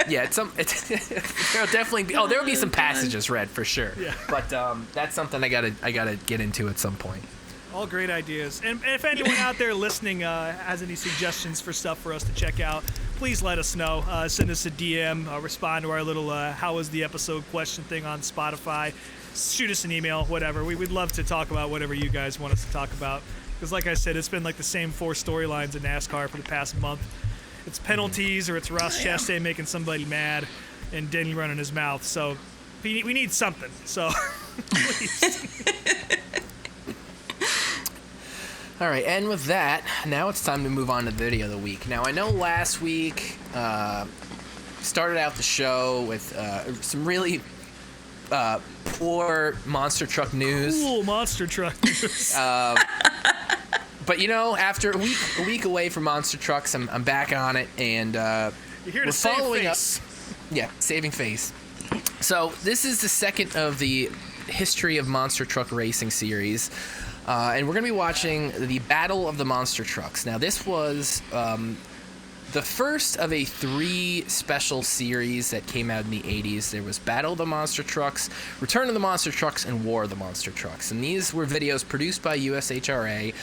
Yeah, there'll definitely be. Oh, there'll be some passages read for sure. Yeah. But that's something I gotta get into at some point. All great ideas. And if anyone out there listening has any suggestions for stuff for us to check out, please let us know. Send us a DM, respond to our little how was the episode question thing on Spotify. Shoot us an email, whatever. We'd love to talk about whatever you guys want us to talk about. Because like I said, it's been like the same 4 storylines in NASCAR for the past month. It's penalties or it's Ross Chastain making somebody mad and Denny running his mouth. So we need something. So please. All right, and with that, now it's time to move on to the video of the week. Now, I know last week started out the show with some really poor monster truck news. Cool monster truck news. But, you know, after a week away from monster trucks, I'm back on it, and You're here to we're save following face. Yeah, saving face. So this is the second of the History of Monster Truck Racing series. And we're going to be watching the Battle of the Monster Trucks. Now, this was the first of a 3 special series that came out in the 80s. There was Battle of the Monster Trucks, Return of the Monster Trucks, and War of the Monster Trucks. And these were videos produced by USHRA,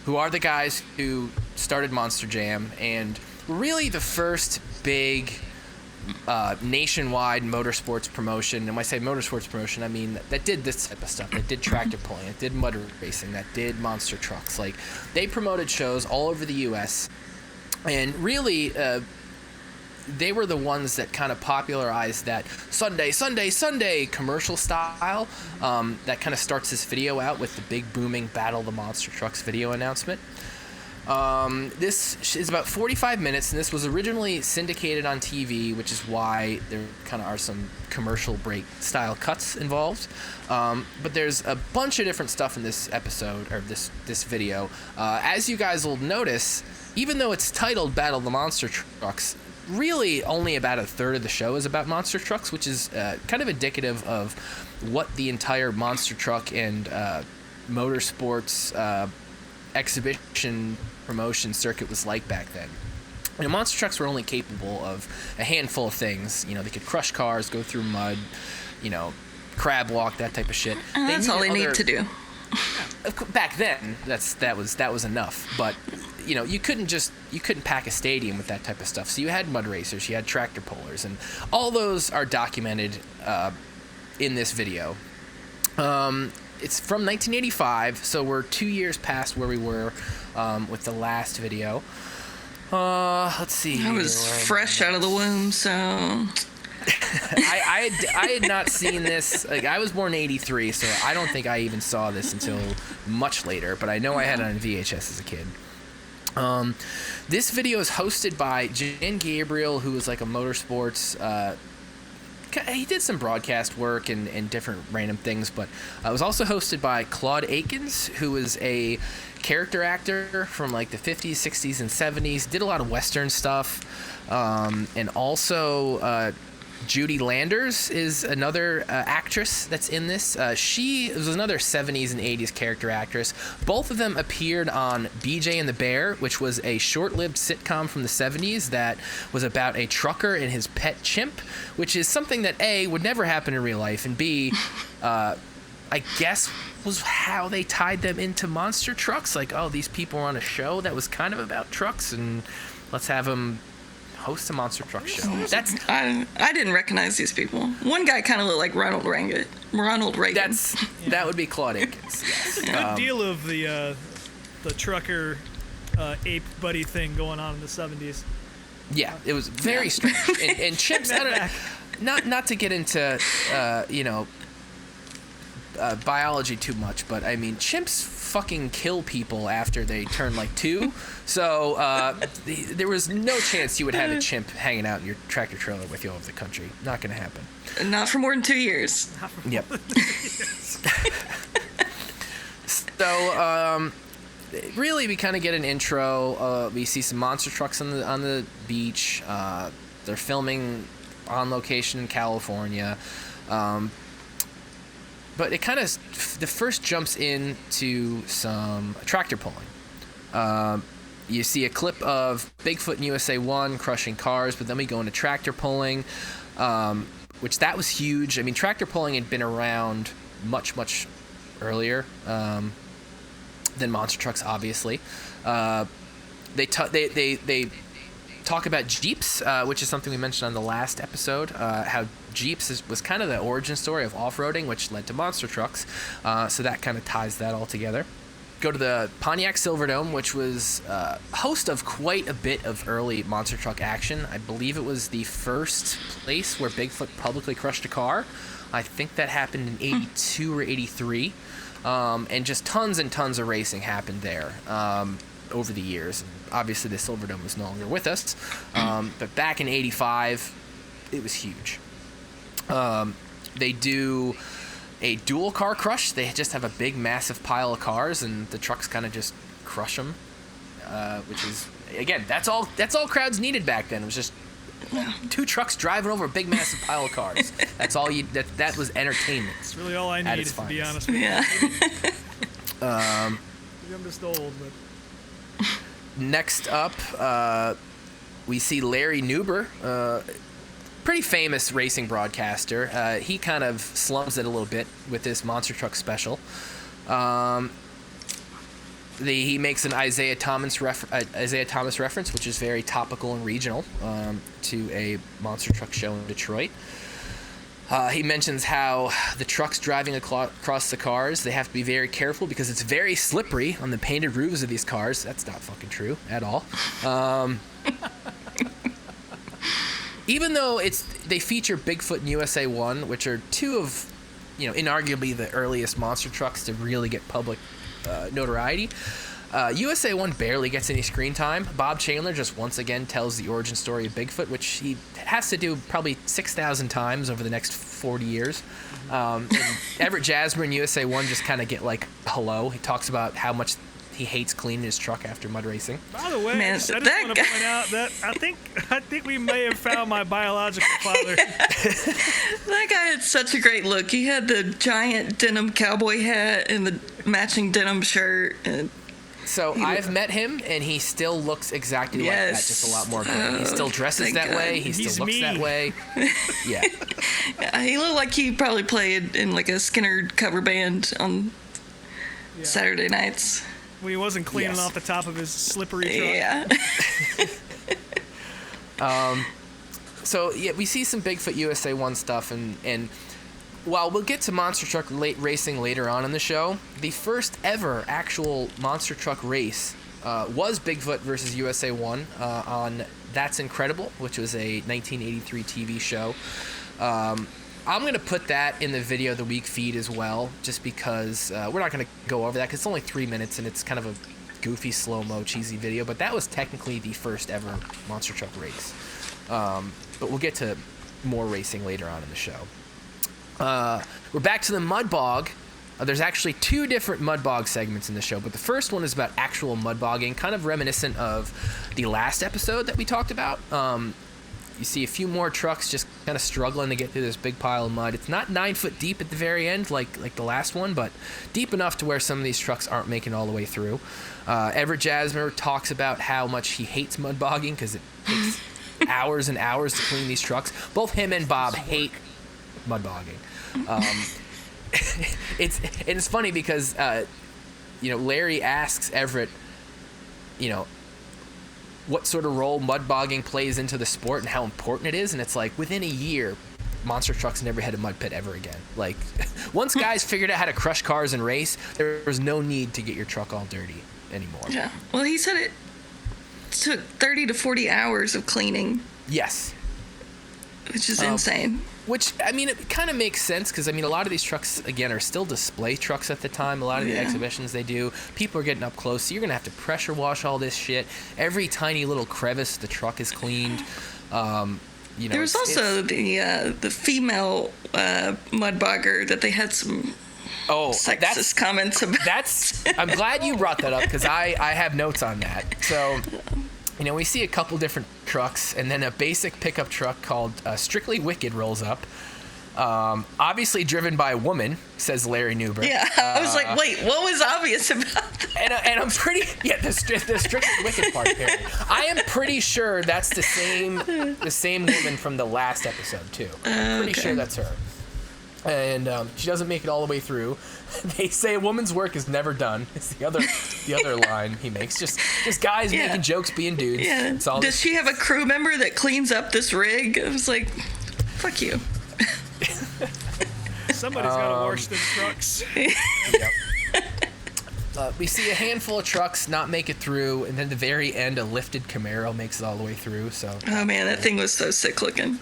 who are the guys who started Monster Jam, and were really the first big nationwide motorsports promotion. And when I say motorsports promotion, I mean that did this type of stuff. That did tractor pulling, that did mud racing, that did monster trucks. Like, they promoted shows all over the U.S. And really, they were the ones that kind of popularized that Sunday, Sunday, Sunday commercial style that kind of starts this video out with the big booming Battle of the Monster Trucks video announcement. This is about 45 minutes, and this was originally syndicated on TV, which is why there kind of are some commercial break style cuts involved. But there's a bunch of different stuff in this episode, or this video. As you guys will notice, even though it's titled Battle of the Monster Trucks, really only about a third of the show is about monster trucks, which is kind of indicative of what the entire monster truck and motorsports exhibition promotion circuit was like back then. You know, monster trucks were only capable of a handful of things. You know, they could crush cars, go through mud, you know, crab walk, that type of shit. That's all they need to do. Back then, that was enough. But you know, you couldn't pack a stadium with that type of stuff. So you had mud racers, you had tractor pullers, and all those are documented in this video. It's from 1985, so we're 2 years past where we were with the last video. Let's see. I was fresh out of the womb, so. I had not seen this. Like, I was born in '83, so I don't think I even saw this until much later. But I know I had it on VHS as a kid. This video is hosted by Jan Gabriel, who was like a motorsports. He did some broadcast work and different random things, but it was also hosted by Claude Akins, who was a character actor from like the 50s, 60s, and 70s. Did a lot of Western stuff, and also Judy Landers is another actress that's in this. She was another 70s and 80s character actress. Both of them appeared on BJ and the Bear, which was a short-lived sitcom from the 70s that was about a trucker and his pet chimp, which is something that A, would never happen in real life, and B, I guess was how they tied them into monster trucks. Like, oh, these people were on a show that was kind of about trucks, and let's have them host a monster truck show. I didn't recognize these people. One guy kind of looked like Ronald Reagan. That would be Claude Akins. Yes. A good deal of the the trucker ape buddy thing going on in the 70s. Yeah, it was very strange. And chimps, I don't know, not to get into biology too much, but I mean, chimps fucking kill people after they turn like 2. So there was no chance you would have a chimp hanging out in your tractor trailer with you all over the country. Not gonna happen. Not for more than 2 years. Yep. So really, we kind of get an intro. We see some monster trucks on the beach. They're filming on location in California. But it kind of the first jumps into some tractor pulling. You see a clip of Bigfoot in USA 1 crushing cars, but then we go into tractor pulling, which that was huge. I mean, tractor pulling had been around much earlier than monster trucks, obviously. They talk about Jeeps, which is something we mentioned on the last episode, how Jeeps was kind of the origin story of off-roading, which led to monster trucks. So that kind of ties that all together. Go to the Pontiac Silverdome, which was host of quite a bit of early monster truck action. I believe it was the first place where Bigfoot publicly crushed a car. I think that happened in 82 or 83. And just tons and tons of racing happened there over the years. Obviously, the Silverdome is no longer with us. But back in 85, it was huge. They do a dual car crush. They just have a big, massive pile of cars, and the trucks kind of just crush them. Which is, again, that's all crowds needed back then. It was just 2 trucks driving over a big, massive pile of cars. That's all you. That was entertainment. It's really all I needed, to be honest with you. Yeah. I'm just old, but... Next up, we see Larry Nuber, pretty famous racing broadcaster. He kind of slums it a little bit with this monster truck special. He makes an Isaiah Thomas reference, which is very topical and regional to a monster truck show in Detroit. He mentions how the trucks driving across the cars, they have to be very careful because it's very slippery on the painted roofs of these cars. That's not fucking true at all. Even though they feature Bigfoot and USA 1, which are 2 of, inarguably the earliest monster trucks to really get public notoriety. USA 1 barely gets any screen time. Bob Chandler just once again tells the origin story of Bigfoot, which he has to do probably 6,000 times over the next 40 years. And Everett Jasmer in USA 1 just kind of get like hello. He talks about how much he hates cleaning his truck after mud racing. By the way, Man, I just want to point out that I think we may have found my biological father. That guy had such a great look. He had the giant denim cowboy hat and the matching denim shirt. And so I've met him, and he still looks exactly like that, just a lot more gray. He still dresses that way. He still looks that way. Yeah. He looked like he probably played in like a Skinner cover band on Saturday nights. When he wasn't cleaning off the top of his slippery truck. Yeah. So yeah, we see some Bigfoot USA 1 stuff, and while we'll get to monster truck racing later on in the show, the first ever actual monster truck race was Bigfoot versus USA 1 on That's Incredible, which was a 1983 TV show. I'm going to put that in the Video of the Week feed as well, just because we're not going to go over that because it's only 3 minutes and it's kind of a goofy, slow-mo, cheesy video, but that was technically the first ever monster truck race. But we'll get to more racing later on in the show. We're back to the mud bog. There's actually 2 different mud bog segments in the show, but the first one is about actual mud bogging, kind of reminiscent of the last episode that we talked about. You see a few more trucks just kind of struggling to get through this big pile of mud. It's not 9 foot deep at the very end like the last one, but deep enough to where some of these trucks aren't making it all the way through. Everett Jasmer talks about how much he hates mud bogging because it takes hours and hours to clean these trucks. Both him and Bob hate mud bogging. It's funny because Larry asks Everett, what sort of role mud bogging plays into the sport and how important it is, and it's like within a year monster trucks never had a mud pit ever again. Like once guys figured out how to crush cars and race, there was no need to get your truck all dirty. anymore. Yeah. Well, he said it took 30 to 40 hours of cleaning. Yes. Which is insane. Which, I mean, it kind of makes sense because, I mean, a lot of these trucks, again, are still display trucks at the time. A lot of the exhibitions they do, people are getting up close. So you're going to have to pressure wash all this shit. Every tiny little crevice the truck is cleaned. There was also the female mud bogger that they had some sexist comments about. I'm glad you brought that up because I have notes on that. So, we see a couple different trucks, and then a basic pickup truck called Strictly Wicked rolls up. Obviously driven by a woman, says Larry Newberg. Yeah, I was like, wait, what was obvious about that? And I'm pretty, the Strictly Wicked part, apparently. I am pretty sure that's the same woman from the last episode, too. I'm pretty sure that's her. And she doesn't make it all the way through. They say a woman's work is never done. It's the other line he makes. Just guys making jokes, being dudes. Yeah. Does she have a crew member that cleans up this rig? I was like, fuck you. Somebody's got to wash them trucks. We see a handful of trucks not make it through, and then at the very end, a lifted Camaro makes it all the way through. So. Oh man, that thing was so sick looking.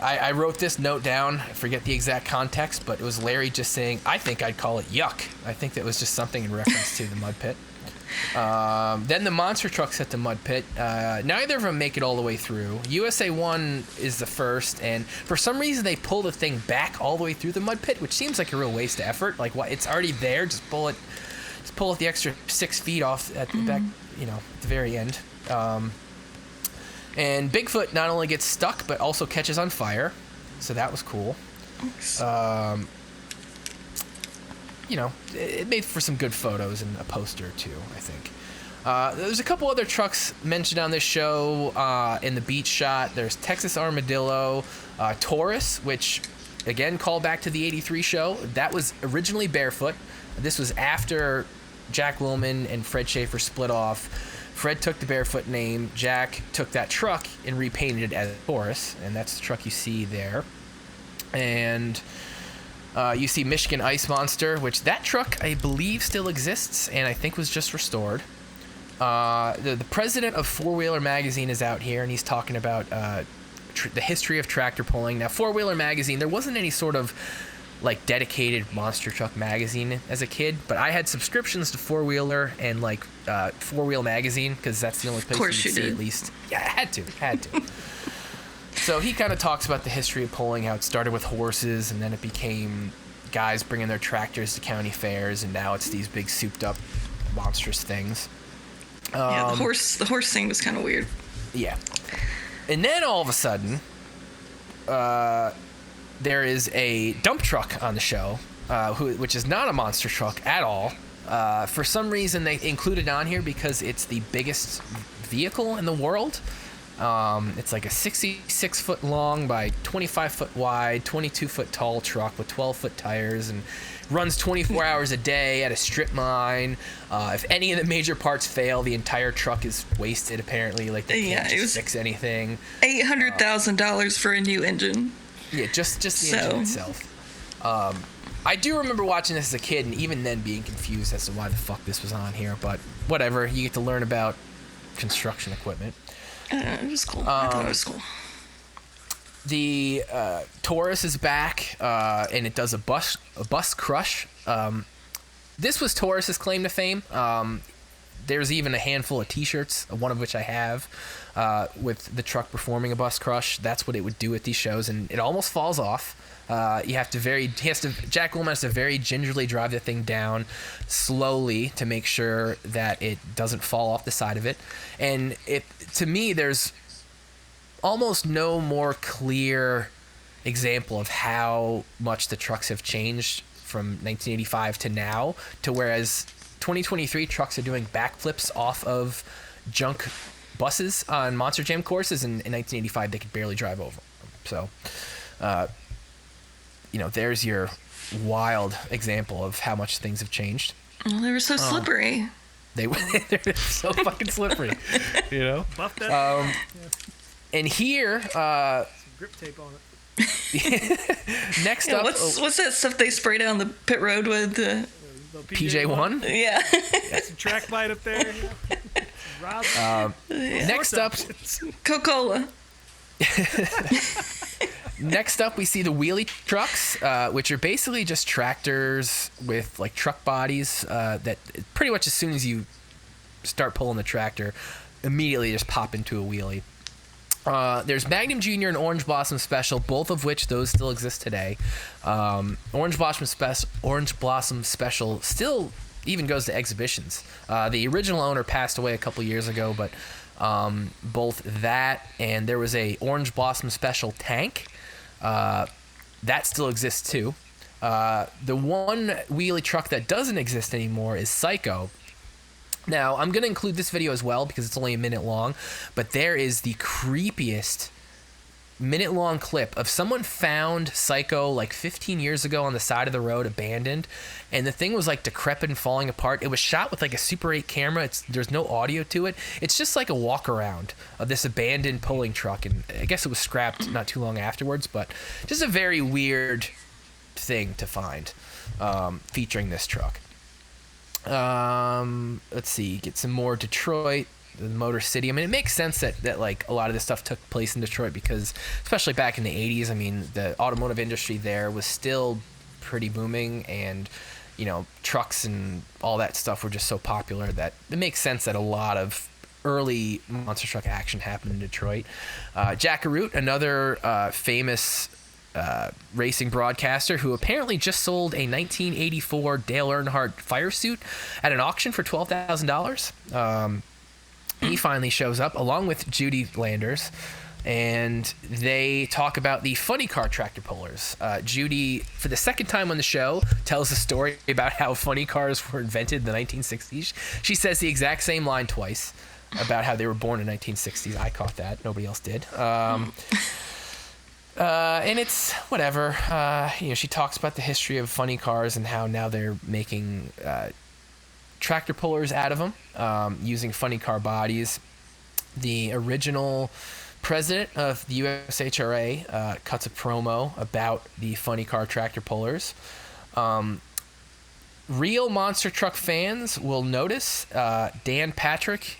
I wrote this note down. I forget the exact context, but it was Larry just saying, I think I'd call it yuck. I think that was just something in reference to the mud pit. Then the monster trucks hit the mud pit. Neither of them make it all the way through. USA 1 is the first, and for some reason they pull the thing back all the way through the mud pit, which seems like a real waste of effort. Like, what? It's already there. Just pull it the extra 6 feet off at the back, at the very end. And Bigfoot not only gets stuck, but also catches on fire. So that was cool. It made for some good photos and a poster, too, I think. There's a couple other trucks mentioned on this show in the beach shot. There's Texas Armadillo, Taurus, which, again, called back to the 83 show. That was originally barefoot. This was after Jack Willman and Fred Schaefer split off. Fred took the barefoot name. Jack took that truck and repainted it as Taurus, and that's the truck you see there. And you see Michigan Ice Monster, which that truck I believe still exists, and I think was just restored. The president of Four Wheeler Magazine is out here, and he's talking about the history of tractor pulling. Now, Four Wheeler Magazine, there wasn't any sort of dedicated monster truck magazine as a kid, but I had subscriptions to Four Wheeler and Four Wheel Magazine because that's the only place you could see at least. Yeah, I had to. So he kind of talks about the history of pulling, how it started with horses and then it became guys bringing their tractors to county fairs, and now it's these big souped up monstrous things. The horse thing was kind of weird. Yeah. And then all of a sudden, there is a dump truck on the show, which is not a monster truck at all. For some reason, they included it on here because it's the biggest vehicle in the world. It's like a 66-foot long by 25-foot wide, 22-foot tall truck with 12-foot tires, and runs 24 hours a day at a strip mine. If any of the major parts fail, the entire truck is wasted, apparently. They can't just fix anything. $800,000 for a new engine. Yeah, just the engine itself. I do remember watching this as a kid, and even then being confused as to why the fuck this was on here. But whatever, you get to learn about construction equipment. It was cool. I thought it was cool. The Taurus is back, and it does a bus crush. This was Taurus's claim to fame. There's even a handful of T-shirts, one of which I have, with the truck performing a bus crush. That's what it would do at these shows, and it almost falls off. Jack Willman has to very gingerly drive the thing down slowly to make sure that it doesn't fall off the side of it. And to me, there's almost no more clear example of how much the trucks have changed from 1985 to now, to whereas 2023 trucks are doing backflips off of junk buses on Monster Jam courses, and in 1985 they could barely drive over them. So, there's your wild example of how much things have changed. Well, they were so slippery. They're so fucking slippery, Buff that. And here, some grip tape on it. next up, what's that stuff they spray down the pit road with? The PJ1? Yeah. Got some track bite up there. Rob. Next up, Coca-Cola. Next up, we see the wheelie trucks, which are basically just tractors with like truck bodies that pretty much as soon as you start pulling the tractor, immediately just pop into a wheelie. There's Magnum Junior and Orange Blossom Special, both of which those still exist today. Orange Blossom Special still even goes to exhibitions. The original owner passed away a couple years ago, but both that and there was a Orange Blossom Special tank that still exists too. The one wheelie truck that doesn't exist anymore is Psycho. Now, I'm going to include this video as well because it's only a minute long, but there is the creepiest minute-long clip of someone found Psycho like 15 years ago on the side of the road, abandoned, and the thing was like decrepit and falling apart. It was shot with like a Super 8 camera. There's no audio to it. It's just like a walk-around of this abandoned pulling truck, and I guess it was scrapped not too long afterwards, but just a very weird thing to find featuring this truck. Let's see, get some more Detroit, the Motor City. I mean, it makes sense that like a lot of this stuff took place in Detroit because, especially back in the 80s, I mean, the automotive industry there was still pretty booming, and you know, trucks and all that stuff were just so popular that it makes sense that a lot of early monster truck action happened in Detroit. Jack Arute, another famous racing broadcaster who apparently just sold a 1984 Dale Earnhardt fire suit at an auction for $12,000. He finally shows up along with Judy Landers, and they talk about the funny car tractor pullers. Judy, for the second time on the show, tells a story about how funny cars were invented in the 1960s. She says the exact same line twice about how they were born in 1960s. I caught that. Nobody else did. And it's whatever. You know, she talks about the history of funny cars and how now they're making tractor pullers out of them using funny car bodies. The original president of the USHRA cuts a promo about the funny car tractor pullers. Real monster truck fans will notice Dan Patrick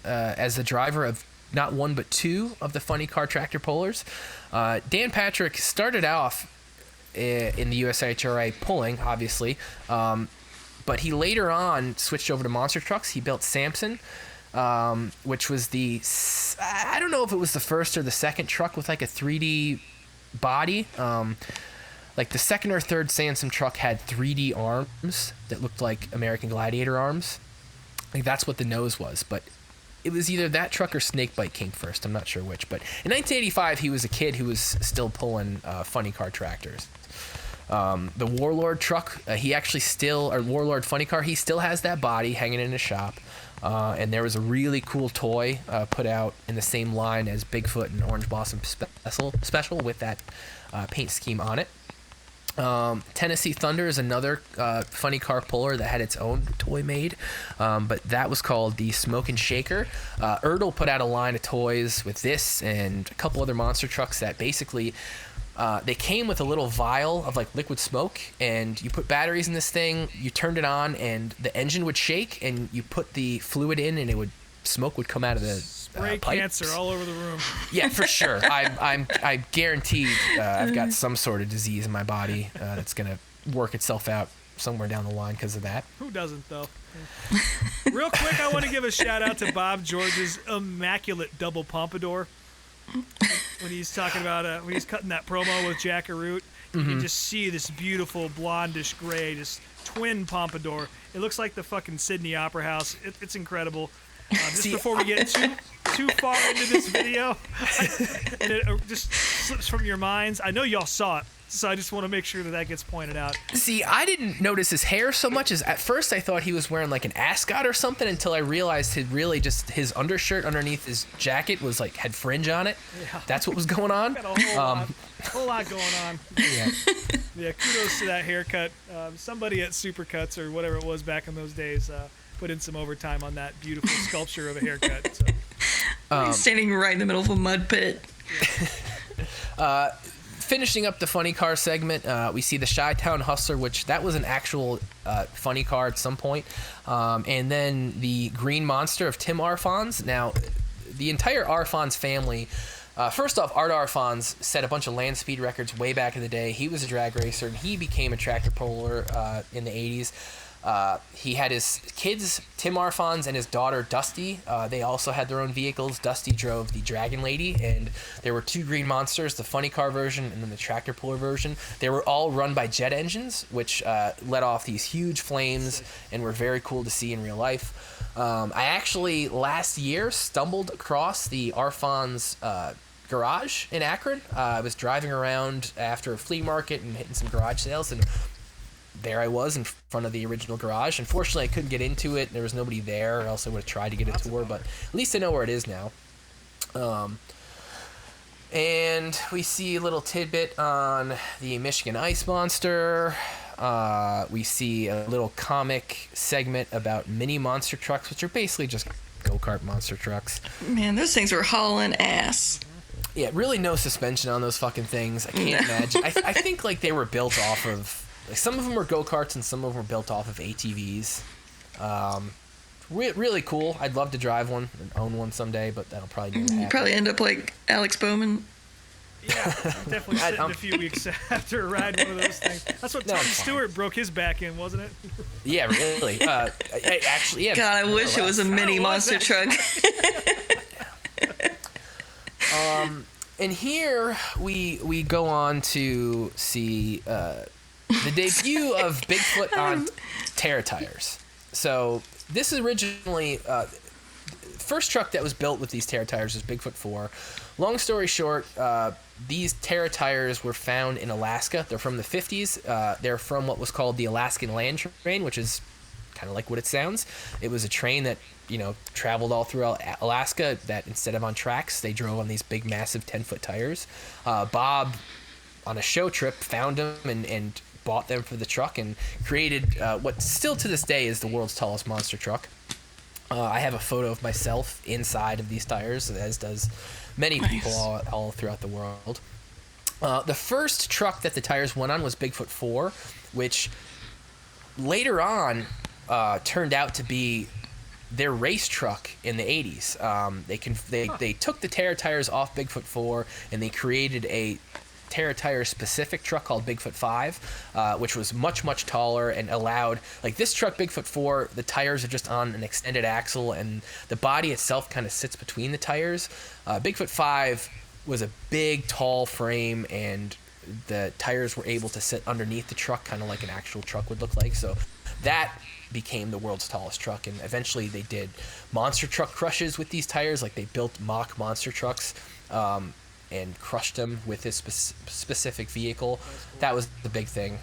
as the driver of not one but two of the funny car tractor pullers. Dan Patrick started off in the USHRA pulling, obviously, but he later on switched over to monster trucks. He built Samson, which was I don't know if it was the first or the second truck with like a 3D body. Like the second or third Samson truck had 3D arms that looked like American Gladiator arms. Like that's what the nose was, but it was either that truck or Snakebite came first. I'm not sure which. But in 1985, he was a kid who was still pulling funny car tractors. The Warlord truck, Warlord funny car, he still has that body hanging in his shop. And there was a really cool toy put out in the same line as Bigfoot and Orange Blossom Special with that paint scheme on it. Tennessee Thunder is another funny car puller that had its own toy made, but that was called the Smoke and Shaker. Erdl put out a line of toys with this and a couple other monster trucks that basically they came with a little vial of like liquid smoke, and you put batteries in this thing, you turned it on, and the engine would shake, and you put the fluid in, and smoke would come out of the spray cancer all over the room. Yeah, for sure. I guaranteed I've got some sort of disease in my body that's gonna work itself out somewhere down the line because of that. Who doesn't though? Real quick, I want to give a shout out to Bob George's immaculate double pompadour. When he's talking about when he's cutting that promo with Jack Arute, you can just see this beautiful blondish gray, just twin pompadour. It looks like the fucking Sydney Opera House. It's incredible. Before we get too far into this video, and it just slips from your minds. I know y'all saw it, so I just want to make sure that gets pointed out. See, I didn't notice his hair so much as at first I thought he was wearing like an ascot or something until I realized his undershirt underneath his jacket was like had fringe on it. Yeah. That's what was going on. Got a whole lot going on. Yeah, kudos to that haircut. Somebody at Supercuts or whatever it was back in those days put in some overtime on that beautiful sculpture of a haircut. So. He's standing right in the middle of a mud pit. finishing up the funny car segment, we see the Chi-Town Hustler, which that was an actual funny car at some point. And then the Green Monster of Tim Arfons. Now, the entire Arfons family, first off, Art Arfons set a bunch of land speed records way back in the day. He was a drag racer, and he became a tractor puller in the 80s. He had his kids, Tim Arfons, and his daughter, Dusty. They also had their own vehicles. Dusty drove the Dragon Lady, and there were 2 Green Monsters, the funny car version and then the tractor puller version. They were all run by jet engines, which let off these huge flames and were very cool to see in real life. I actually, last year, stumbled across the Arfons garage in Akron. I was driving around after a flea market and hitting some garage sales, and there I was in front of the original garage. Unfortunately, I couldn't get into it. There was nobody there, or else I would have tried to get a tour, but at least I know where it is now. And we see a little tidbit on the Michigan Ice Monster. We see a little comic segment about mini monster trucks, which are basically just go-kart monster trucks. Man, those things were hauling ass. Yeah, really no suspension on those fucking things. I can't imagine. I think like they were built off of... Like, some of them were go-karts and some of them were built off of ATVs. Really cool. I'd love to drive one and own one someday, but that'll probably never happen. You probably end up like Alex Bowman. Yeah, definitely sitting a few weeks after riding one of those things. That's what Tom Stewart broke his back in, wasn't it? Yeah, really. Actually, yeah. God, I wish it was a mini monster truck. And here we go on to see the debut of Bigfoot on Terra tires. So this is originally first truck that was built with these Terra tires was Bigfoot 4. Long story short, these Terra tires were found in Alaska. They're from the 50s. They're from what was called the Alaskan Land Train, which is kind of like what it sounds. It was a train that, traveled all throughout Alaska, that instead of on tracks, they drove on these big, massive 10-foot tires. Bob, on a show trip, found them and bought them for the truck and created what still to this day is the world's tallest monster truck. I have a photo of myself inside of these tires, as does many people all throughout the world. The first truck that the tires went on was Bigfoot 4, which later on turned out to be their race truck in the 80s. They took the Terra tires off Bigfoot 4 and they created a Terra tire specific truck called Bigfoot 5, which was much, much taller and allowed, like this truck, Bigfoot 4, the tires are just on an extended axle and the body itself kind of sits between the tires. Bigfoot 5 was a big, tall frame and the tires were able to sit underneath the truck, kind of like an actual truck would look like. So that became the world's tallest truck, and eventually they did monster truck crushes with these tires. Like they built mock monster trucks and crushed them with this specific vehicle. That was the big thing.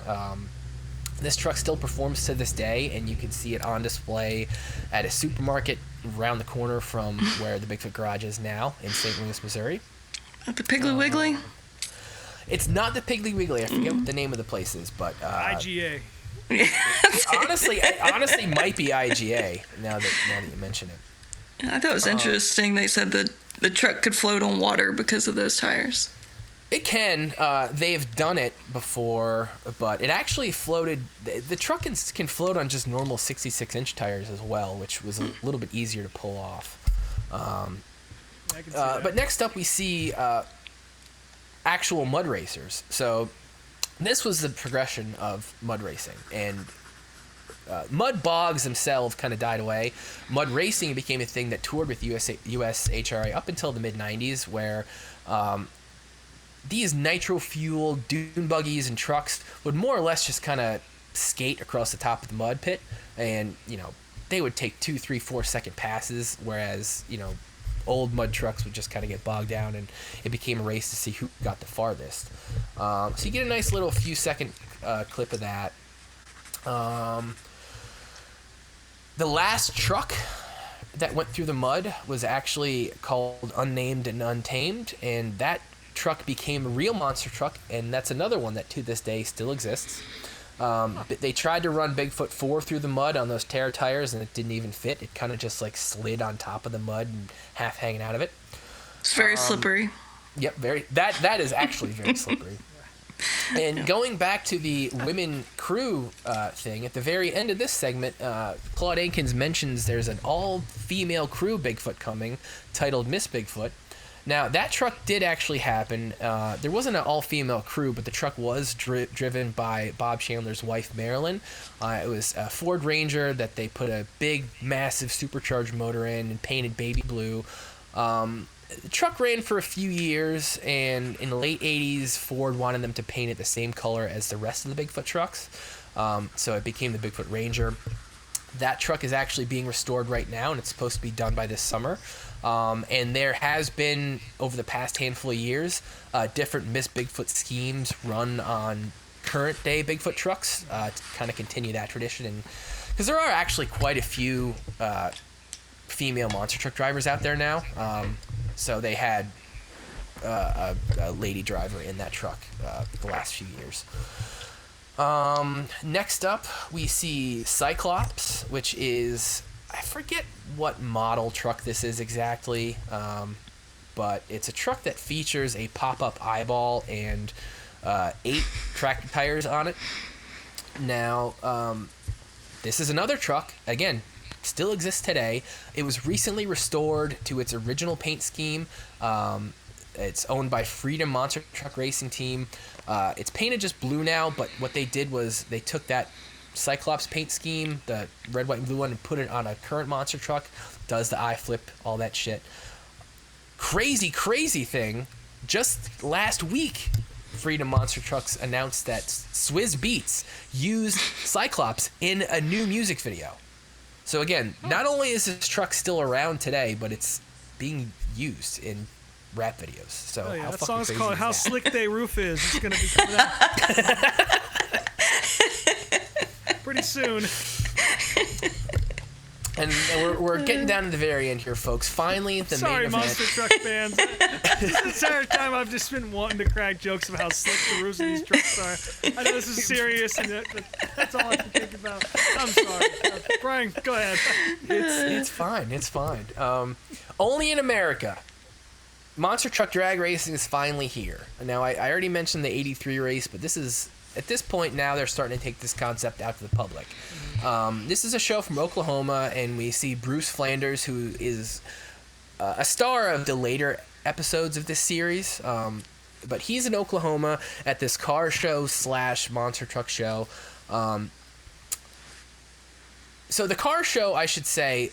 This truck still performs to this day, and you can see it on display at a supermarket around the corner from where the Bigfoot garage is now in St. Louis, Missouri. At the Piggly Wiggly? It's not the Piggly Wiggly. I forget what the name of the place is, but IGA. It honestly might be IGA now that you mention it. I thought it was interesting. They said that the truck could float on water because of those tires. It can. They've done it before, but it actually floated. The truck can float on just normal 66-inch tires as well, which was a little bit easier to pull off. But next up, we see actual mud racers. So this was the progression of mud racing, and mud bogs themselves kind of died away. Mud racing became a thing that toured with USHRA up until the mid-90s, where these nitro-fueled dune buggies and trucks would more or less just kind of skate across the top of the mud pit, and they would take 2, 3, 4-second passes, whereas old mud trucks would just kind of get bogged down, and it became a race to see who got the farthest. So you get a nice little few-second clip of that. The last truck that went through the mud was actually called Unnamed and Untamed, and that truck became a real monster truck, and that's another one that to this day still exists. They tried to run Bigfoot 4 through the mud on those Terra tires, and it didn't even fit. It kind of just like slid on top of the mud and half hanging out of it. It's very slippery. Yep, very. That is actually very slippery. And going back to the women crew thing, at the very end of this segment, Claude Aikens mentions there's an all-female crew Bigfoot coming, titled Miss Bigfoot. Now, that truck did actually happen. There wasn't an all-female crew, but the truck was driven by Bob Chandler's wife, Marilyn. It was a Ford Ranger that they put a big, massive supercharged motor in and painted baby blue. The truck ran for a few years, and in the late 80s, Ford wanted them to paint it the same color as the rest of the Bigfoot trucks. So it became the Bigfoot Ranger. That truck is actually being restored right now, and it's supposed to be done by this summer. And there has been, over the past handful of years, different Miss Bigfoot schemes run on current-day Bigfoot trucks to kind of continue that tradition. Because there are actually quite a few female monster truck drivers out there now. So they had a lady driver in that truck the last few years. Next up, we see Cyclops, which is, I forget what model truck this is exactly, but it's a truck that features a pop-up eyeball and 8 tractor tires on it. Now, this is another truck, again, still exists today. It was recently restored to its original paint scheme. It's owned by Freedom Monster Truck Racing Team. It's painted just blue now, but what they did was they took that Cyclops paint scheme, the red, white, and blue one, and put it on a current monster truck. Does the eye flip, all that shit. Crazy thing. Just last week, Freedom Monster Trucks announced that Swizz Beatz used Cyclops in a new music video. So again, not only is this truck still around today, but it's being used in rap videos. So yeah, how that fucking song's crazy called is "How that? Slick They Roof Is." It's gonna be coming out pretty soon. And we're getting down to the very end here, folks. Finally, the Sorry, main event. Monster Truck fans. This entire time I've just been wanting to crack jokes of how slick the roofs of these trucks are. I know this is serious, and that's all I can think about. I'm sorry. Brien, go ahead. It's fine. It's fine. Only in America. Monster Truck Drag Racing is finally here. Now, I already mentioned the 83 race, but this is, at this point now, they're starting to take this concept out to the public. This is a show from Oklahoma, and we see Bruce Flanders, who is a star of the later episodes of this series. But he's in Oklahoma at this car show / monster truck show. So the car show, I should say,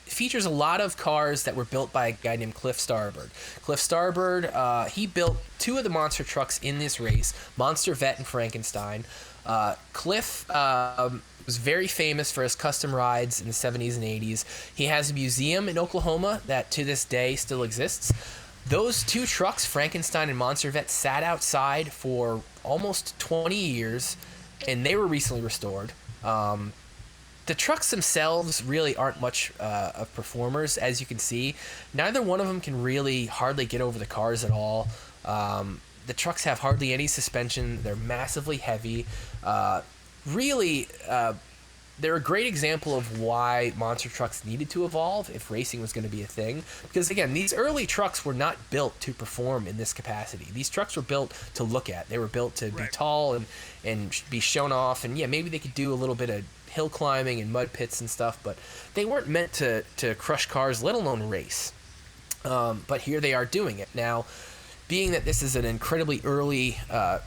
features a lot of cars that were built by a guy named Cliff Starbird. Cliff Starbird, he built 2 of the monster trucks in this race, Monster Vet and Frankenstein. Cliff was very famous for his custom rides in the 70s and 80s. He has a museum in Oklahoma that to this day still exists. Those 2 trucks, Frankenstein and Monster Vet, sat outside for almost 20 years, and they were recently restored. The trucks themselves really aren't much of performers, as you can see. Neither one of them can really hardly get over the cars at all. The trucks have hardly any suspension. They're massively heavy. Really, they're a great example of why monster trucks needed to evolve if racing was going to be a thing. Because, again, these early trucks were not built to perform in this capacity. These trucks were built to look at. They were built to be tall and be shown off. And, yeah, maybe they could do a little bit of hill climbing and mud pits and stuff, but they weren't meant to crush cars, let alone race. But here they are doing it. Now, being that this is an incredibly early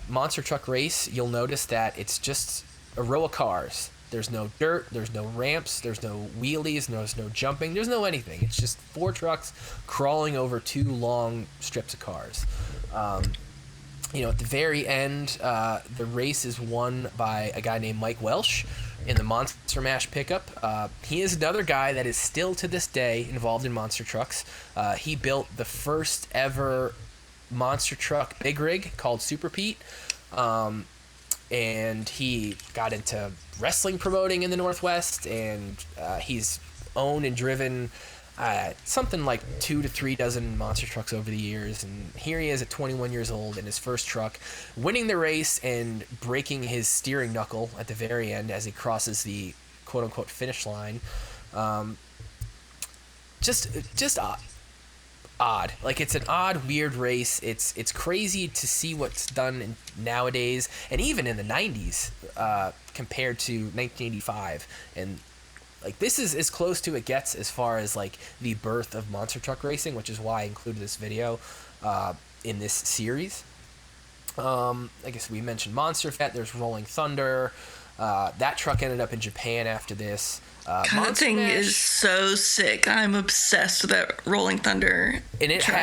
monster truck race, you'll notice that it's just a row of cars. There's no dirt, there's no ramps, there's no wheelies, there's no jumping, there's no anything. It's just 4 trucks crawling over 2 long strips of cars. At the very end, the race is won by a guy named Mike Welsh in the Monster Mash pickup. He is another guy that is still to this day involved in monster trucks. He built the first ever monster truck big rig called Super Pete. And he got into wrestling promoting in the Northwest, and he's owned and driven something like 2 to 3 dozen monster trucks over the years. And here he is at 21 years old in his first truck, winning the race and breaking his steering knuckle at the very end as he crosses the quote-unquote finish line. Just odd. Like, it's an odd, weird race. It's crazy to see what's done nowadays, and even in the 90s, compared to 1985. And like, this is as close to it gets as far as like the birth of monster truck racing, which is why I included this video in this series. I guess we mentioned Monster Fest. There's Rolling Thunder. That truck ended up in Japan after this. God, that thing is so sick. I'm obsessed with that Rolling Thunder. And it truck.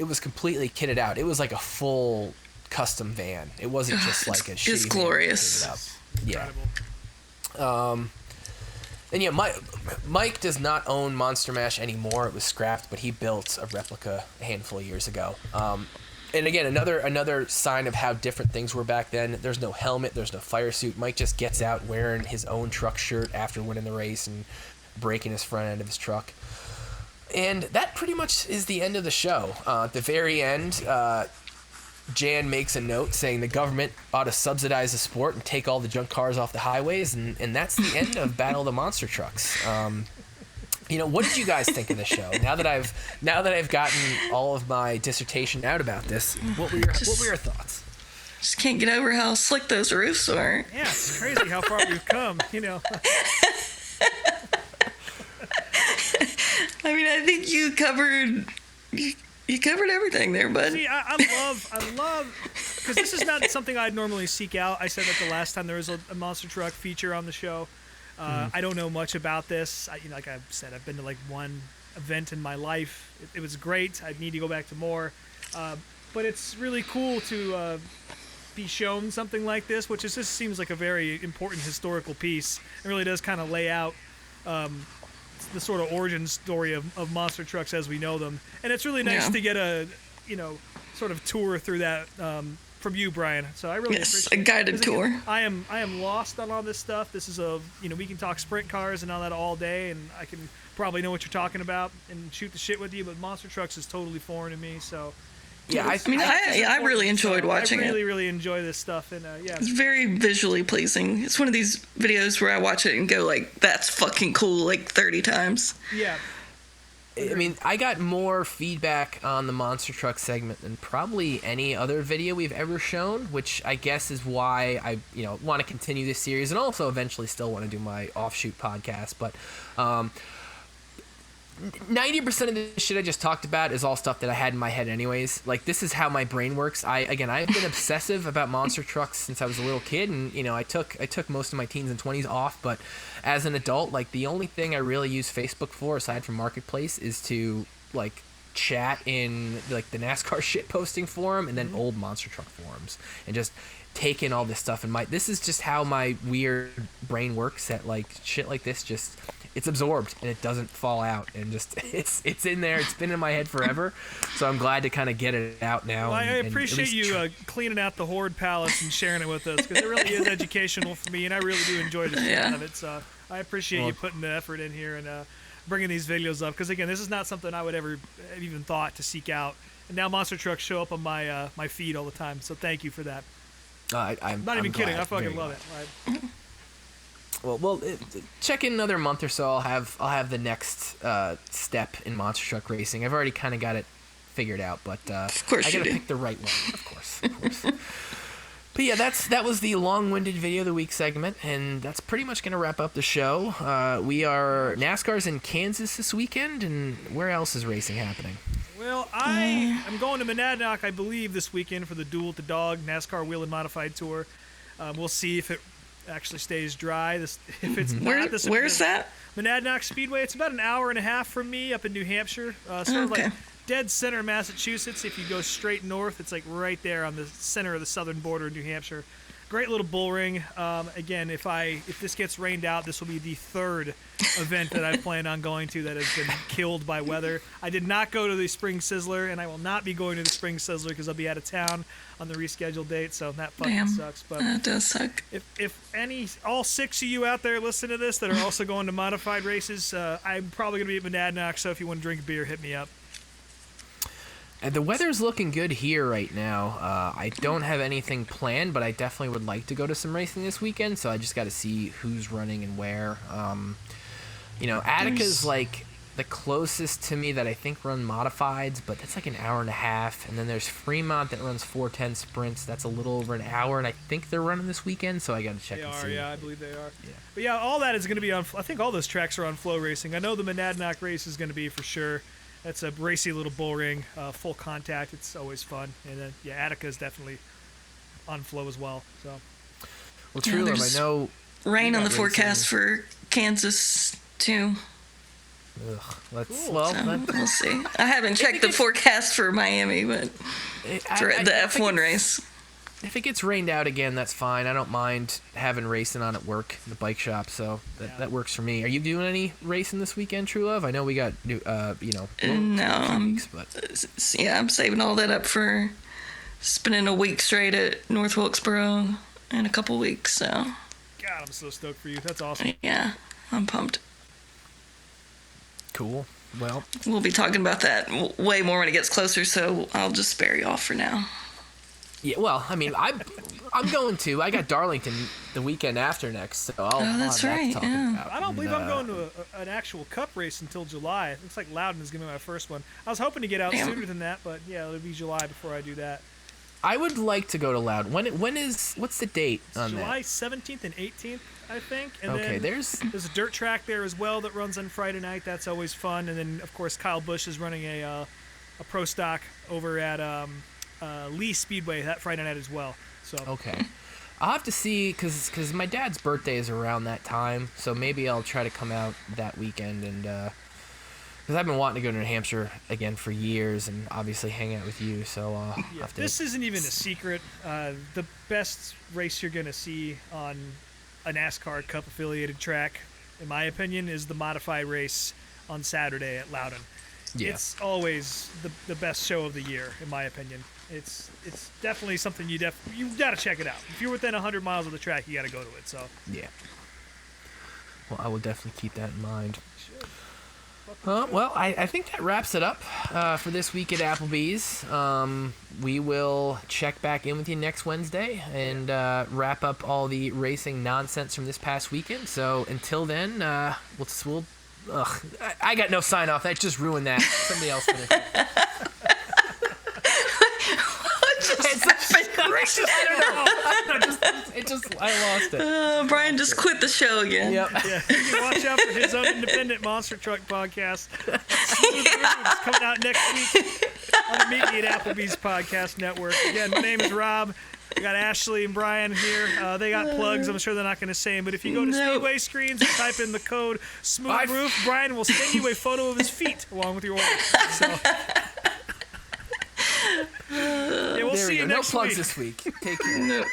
it was completely kitted out. It was like a full custom van. It wasn't just like a shitty It's glorious. van kitted up. Yeah. And yeah, Mike does not own Monster Mash anymore. It was scrapped, but he built a replica a handful of years ago. And again, another sign of how different things were back then. There's no helmet, there's no fire suit. Mike just gets out wearing his own truck shirt after winning the race and breaking his front end of his truck. And that pretty much is the end of the show. At the very end, Jan makes a note saying the government ought to subsidize the sport and take all the junk cars off the highways, and that's the end of Battle of the Monster Trucks. What did you guys think of the show? Now that I've gotten all of my dissertation out about this, what were your thoughts? Just can't get over how slick those roofs are. Yeah, it's crazy how far we've come. I mean, I think you covered everything there, bud. See, I love, because this is not something I'd normally seek out. I said that the last time there was a monster truck feature on the show. I don't know much about this. Like I said, I've been to like one event in my life. It was great. I need to go back to more. But it's really cool to be shown something like this, which just seems like a very important historical piece. It really does kind of lay out the sort of origin story of monster trucks as we know them. And it's really nice to get a, sort of tour through that from you, Brien. So I really appreciate a guided tour. I am lost on all this stuff. This is we can talk sprint cars and all that all day, and I can probably know what you're talking about and shoot the shit with you, but monster trucks is totally foreign to me. So yeah, I really enjoyed watching it. I really enjoy this stuff, and it's very visually pleasing. It's one of these videos where I watch it and go like, "That's fucking cool," like 30 times. Yeah. I mean, I got more feedback on the monster truck segment than probably any other video we've ever shown, which I guess is why I, want to continue this series and also eventually still want to do my offshoot podcast. But 90% of the shit I just talked about is all stuff that I had in my head anyways. Like, this is how my brain works. I've been obsessive about monster trucks since I was a little kid, and I took most of my teens and 20s off, but as an adult, like, the only thing I really use Facebook for aside from Marketplace is to like chat in like the NASCAR shit posting forum and then old monster truck forums and just take in all this stuff. And this is just how my weird brain works, that like shit like this just, it's absorbed and it doesn't fall out, and just it's in there. It's been in my head forever, so I'm glad to kind of get it out now. Well, I appreciate you cleaning out the Horde Palace and sharing it with us, because it really is educational for me, and I really do enjoy the shit out of it. So I appreciate you putting the effort in here and bringing these videos up, because again, this is not something I would ever have even thought to seek out, and now monster trucks show up on my my feed all the time. So thank you for that. I'm not even kidding. I fucking love it. Well, check in another month or so. I'll have the next step in monster truck racing. I've already kind of got it figured out, but of course I gotta pick the right one. Of course. But yeah, that was the long-winded video of the week segment, and that's pretty much gonna wrap up the show. NASCAR's in Kansas this weekend, and where else is racing happening? Well, I am going to Monadnock, I believe, this weekend for the Duel with the Dog NASCAR Wheel and Modified Tour. We'll see if it actually stays dry. If it's not, where's that? Monadnock Speedway. It's about an hour and a half from me, up in New Hampshire. Sort of like dead center Massachusetts. If you go straight north, it's like right there on the center of the southern border of New Hampshire. Great little bull ring. Again, if this gets rained out, this will be the third event that I plan on going to that has been killed by weather. I did not go to the Spring Sizzler, and I will not be going to the Spring Sizzler because I'll be out of town on the rescheduled date. So that fucking sucks. But that does suck. If all 6 of you out there listen to this that are also going to modified races, I'm probably going to be at Monadnock. So if you want to drink a beer, hit me up. And the weather's looking good here right now. I don't have anything planned, but I definitely would like to go to some racing this weekend, so I just got to see who's running and where. Attica's like the closest to me that I think run modifieds, but that's like an hour and a half. And then there's Fremont that runs 410 sprints. That's a little over an hour, and I think they're running this weekend, so I got to check and see. Yeah, I believe they are. Yeah. But yeah, all that is going to be on. I think all those tracks are on Flow Racing. I know the Monadnock race is going to be for sure. That's a racy little bull ring, full contact. It's always fun. And then Attica is definitely on Flow as well. So. Well, True Love, I know. Rain on the forecast for Kansas too. Ugh, let's Cool. well. We'll see. I haven't checked the forecast for Miami, but for the F1 race. If it gets rained out again, that's fine. I don't mind having racing on at work, the bike shop, so that works for me. Are you doing any racing this weekend, True Love? I know we got No, weeks, but I'm saving all that up for spending a week straight at North Wilkesboro in a couple weeks. So. God, I'm so stoked for you. That's awesome. Yeah, I'm pumped. cool. Well, we'll be talking about that way more when it gets closer, so I'll just spare you off for now. Yeah, well, I mean, I'm going to. I got Darlington the weekend after next, so I'll that's have that right, to talk yeah. about. I don't believe I'm going to an actual cup race until July. It looks like Loudon is going to be my first one. I was hoping to get out sooner than that, but yeah, it'll be July before I do that. I would like to go to Loudon. What's the date on July that? 17th and 18th, I think. And Okay, then there's a dirt track there as well that runs on Friday night. That's always fun. And then, of course, Kyle Busch is running a pro stock over at Lee Speedway that Friday night as well. So okay. I'll have to see because my dad's birthday is around that time, so maybe I'll try to come out that weekend and because I've been wanting to go to New Hampshire again for years and obviously hang out with you. So I'll have to. This isn't even a secret. The best race you're going to see on a NASCAR Cup affiliated track, in my opinion, is the modified race on Saturday at Loudon. Yeah. It's always the best show of the year, in my opinion. It's definitely something you got to check it out. If you're within 100 miles of the track, you got to go to it. So Yeah. Well, I will definitely keep that in mind. Well, I think that wraps it up for this week at Applebee's. We will check back in with you next Wednesday and wrap up all the racing nonsense from this past weekend. So until then, we'll I got no sign off. That just ruined that. Somebody else finish it. I lost it. Brian just quit the show again. Yep. yeah, you can watch out for his own independent monster truck podcast. Smooth Grooves coming out next week on the Meet Me at Applebee's podcast network. Again, my name is Rob. We got Ashley and Brian here. They got plugs. I'm sure they're not going to say them, but if you go to Speedway Screens and type in the code Smooth Roof, Brian will send you a photo of his feet along with your order. So, yeah, we'll see you next No plugs week. this week. Take care. No.